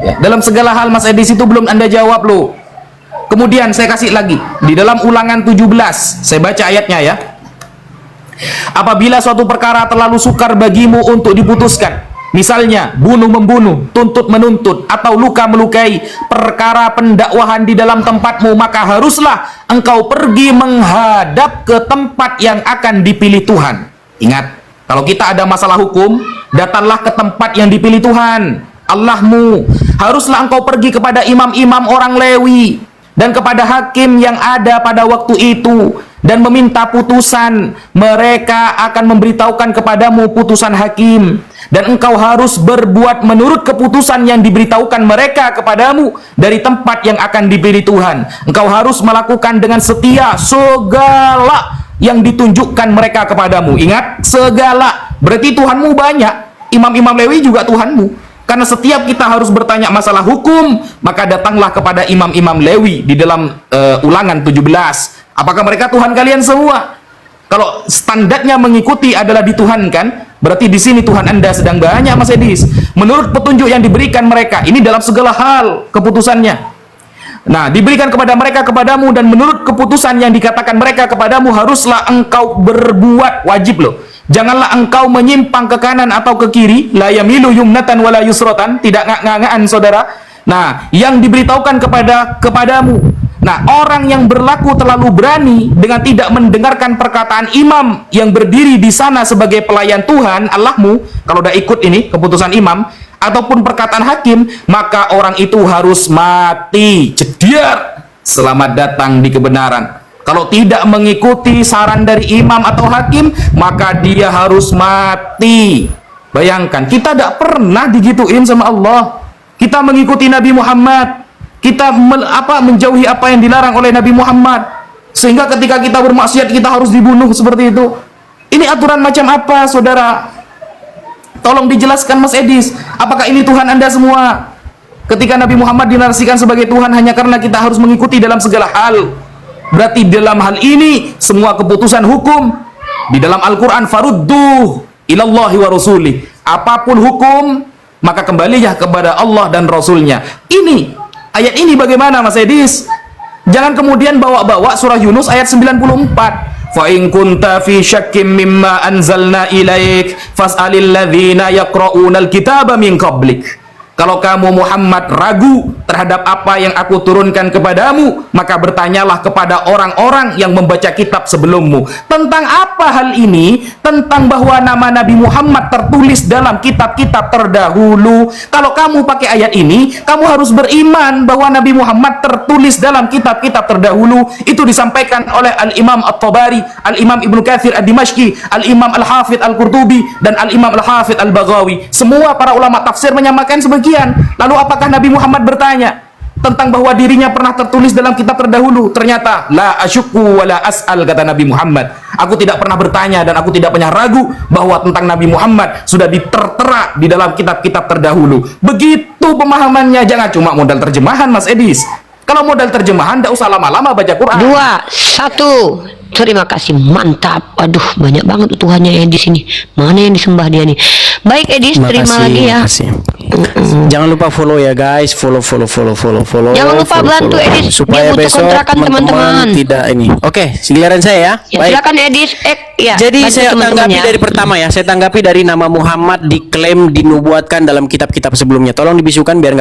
Ya, dalam segala hal Mas Edis itu belum Anda jawab loh. Kemudian saya kasih lagi di dalam Ulangan 17, saya baca ayatnya ya. Apabila suatu perkara terlalu sukar bagimu untuk diputuskan, misalnya bunuh-membunuh, tuntut-menuntut, atau luka-melukai, perkara pendakwahan di dalam tempatmu, maka haruslah engkau pergi menghadap ke tempat yang akan dipilih Tuhan. Ingat, kalau kita ada masalah hukum, datanglah ke tempat yang dipilih Tuhan, Allahmu. Haruslah engkau pergi kepada imam-imam orang Lewi dan kepada hakim yang ada pada waktu itu dan meminta putusan. Mereka akan memberitahukan kepadamu putusan hakim, dan engkau harus berbuat menurut keputusan yang diberitahukan mereka kepadamu dari tempat yang akan dipilih Tuhan. Engkau harus melakukan dengan setia segala yang ditunjukkan mereka kepadamu. Ingat, segala, berarti Tuhanmu banyak. Imam-imam Lewi juga Tuhanmu. Karena setiap kita harus bertanya masalah hukum, maka datanglah kepada imam-imam Lewi di dalam Ulangan 17. Apakah mereka Tuhan kalian semua? Kalau standarnya mengikuti adalah dituhankan, berarti di sini Tuhan Anda sedang banyak, Mas Edis. Menurut petunjuk yang diberikan mereka, ini dalam segala hal keputusannya. Nah, diberikan kepada mereka kepadamu, dan menurut keputusan yang dikatakan mereka kepadamu, haruslah engkau berbuat, wajib loh. Janganlah engkau menyimpang ke kanan atau ke kiri, la yamilu yumnatan wala yusrotan, tidak ngak-ngakan saudara. Nah, yang diberitahukan kepadamu. Nah, orang yang berlaku terlalu berani dengan tidak mendengarkan perkataan imam yang berdiri di sana sebagai pelayan Tuhan Allahmu, kalau udah ikut ini keputusan imam ataupun perkataan hakim, maka orang itu harus mati. Jediar, selamat datang di kebenaran. Kalau tidak mengikuti saran dari imam atau hakim, maka dia harus mati. Bayangkan, kita tidak pernah digituin sama Allah. Kita mengikuti Nabi Muhammad. Kita menjauhi apa yang dilarang oleh Nabi Muhammad. Sehingga ketika kita bermaksiat, kita harus dibunuh seperti itu. Ini aturan macam apa, saudara? Tolong dijelaskan, Mas Edis. Apakah ini Tuhan Anda semua? Ketika Nabi Muhammad dinarasikan sebagai Tuhan hanya karena kita harus mengikuti dalam segala hal. Berarti dalam hal ini semua keputusan hukum di dalam Al-Quran, farudduh ilallahi wa rasulih. Apapun hukum, maka kembalilah kepada Allah dan Rasulnya. Ini, ayat ini bagaimana, Mas Edis? Jangan kemudian bawa-bawa surah Yunus ayat 94. Fa in kunta fi syakkim mimma anzalna ilaik fas'alil ladzina yaqra'unal kitaba min qablik. Kalau kamu Muhammad ragu terhadap apa yang aku turunkan kepadamu, maka bertanyalah kepada orang-orang yang membaca kitab sebelummu. Tentang apa hal ini? Tentang bahwa nama Nabi Muhammad tertulis dalam kitab-kitab terdahulu. Kalau kamu pakai ayat ini, kamu harus beriman bahwa Nabi Muhammad tertulis dalam kitab-kitab terdahulu. Itu disampaikan oleh Al-Imam At-Tabari, Al-Imam Ibnu Katsir Ad-Dimashqi, Al-Imam Al-Hafidh Al-Qurtubi, dan Al-Imam Al-Hafidh Al-Baghawi. Semua para ulama tafsir menyamakan sebagian. Lalu apakah Nabi Muhammad bertanya, tentang bahwa dirinya pernah tertulis dalam kitab terdahulu. Ternyata la asyukku wala as'al, kata Nabi Muhammad. Aku tidak pernah bertanya dan aku tidak pernah ragu bahwa tentang Nabi Muhammad sudah ditertera di dalam kitab-kitab terdahulu. Begitu pemahamannya. Jangan cuma modal terjemahan, Mas Edis. Kalau modal terjemahan, tidak usah lama-lama baca Quran. 2, 1. Terima kasih, mantap. Aduh, banyak banget Tuhannya yang di sini. Mana yang disembah dia nih? Baik Edis, terima lagi ya. Jangan lupa follow ya guys, follow. Jangan lupa bantu Edis, supaya dia butuh besok kontrakan teman-teman. tidak ini. Oke, giliran saya ya. Ya, Baik. silakan Edis. Ya, Jadi bantu saya teman-teman tanggapi ya. dari pertama ya. Saya tanggapi dari nama Muhammad diklaim dinubuatkan dalam kitab-kitab sebelumnya. Tolong dibisukan biar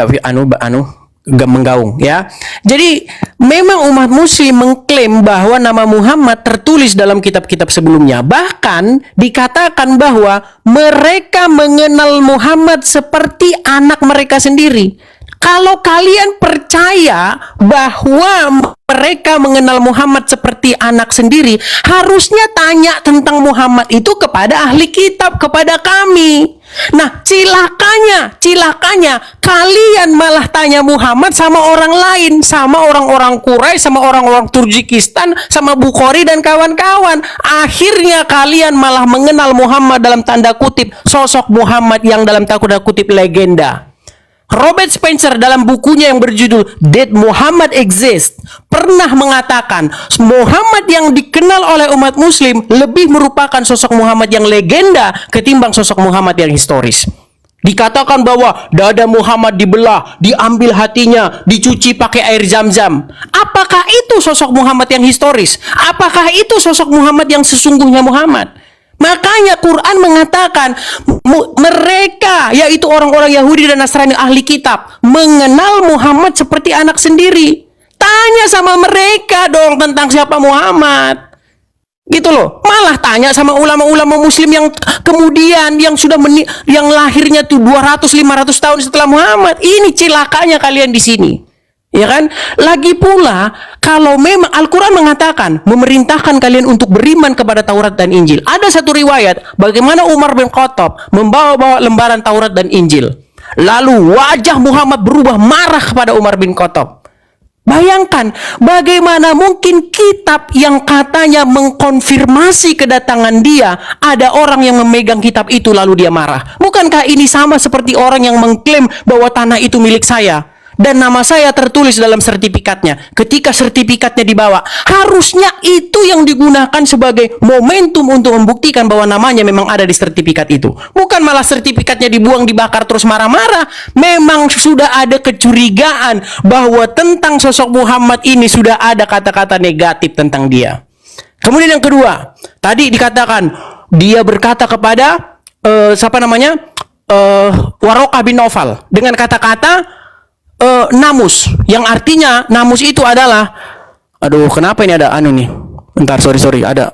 nggak menggaung ya. Jadi memang umat muslim mengklaim bahwa nama Muhammad tertulis dalam kitab-kitab sebelumnya. Bahkan dikatakan bahwa mereka mengenal Muhammad seperti anak mereka sendiri. Kalau kalian percaya bahwa mereka mengenal Muhammad seperti anak sendiri, harusnya tanya tentang Muhammad itu kepada ahli kitab, kepada kami. Nah, cilakanya kalian malah tanya Muhammad sama orang lain, sama orang-orang Quraisy, sama orang-orang Turkmenistan, sama Bukhari dan kawan-kawan. Akhirnya kalian malah mengenal Muhammad dalam tanda kutip, sosok Muhammad yang dalam tanda kutip legenda. Robert Spencer dalam bukunya yang berjudul Did Muhammad Exist pernah mengatakan Muhammad yang dikenal oleh umat muslim lebih merupakan sosok Muhammad yang legenda ketimbang sosok Muhammad yang historis. Dikatakan bahwa dada Muhammad dibelah, diambil hatinya, dicuci pakai air zam-zam. Apakah itu sosok Muhammad yang historis? Apakah itu sosok Muhammad yang sesungguhnya Muhammad? Makanya Quran mengatakan mereka, yaitu orang-orang Yahudi dan Nasrani ahli kitab, mengenal Muhammad seperti anak sendiri. Tanya sama mereka dong tentang siapa Muhammad. Gitu loh. Malah tanya sama ulama-ulama muslim yang kemudian yang sudah yang lahirnya tuh 200-500 tahun setelah Muhammad. Ini cilakanya kalian di sini. Ya kan? Lagi pula, kalau memang Al-Quran mengatakan memerintahkan kalian untuk beriman kepada Taurat dan Injil. Ada satu riwayat bagaimana Umar bin Khattab membawa-bawa lembaran Taurat dan Injil. Lalu wajah Muhammad berubah marah kepada Umar bin Khattab. Bayangkan bagaimana mungkin kitab yang katanya mengkonfirmasi kedatangan dia, ada orang yang memegang kitab itu lalu dia marah. Bukankah ini sama seperti orang yang mengklaim bahwa tanah itu milik saya dan nama saya tertulis dalam sertifikatnya. Ketika sertifikatnya dibawa, harusnya itu yang digunakan sebagai momentum untuk membuktikan bahwa namanya memang ada di sertifikat itu. Bukan malah sertifikatnya dibuang, dibakar, terus marah-marah. Memang sudah ada kecurigaan bahwa tentang sosok Muhammad ini sudah ada kata-kata negatif tentang dia. Kemudian yang kedua, tadi dikatakan dia berkata kepada Waraqah bin Naufal dengan kata-kata namus, yang artinya namus itu adalah, aduh kenapa ini ada anu nih, bentar sorry ada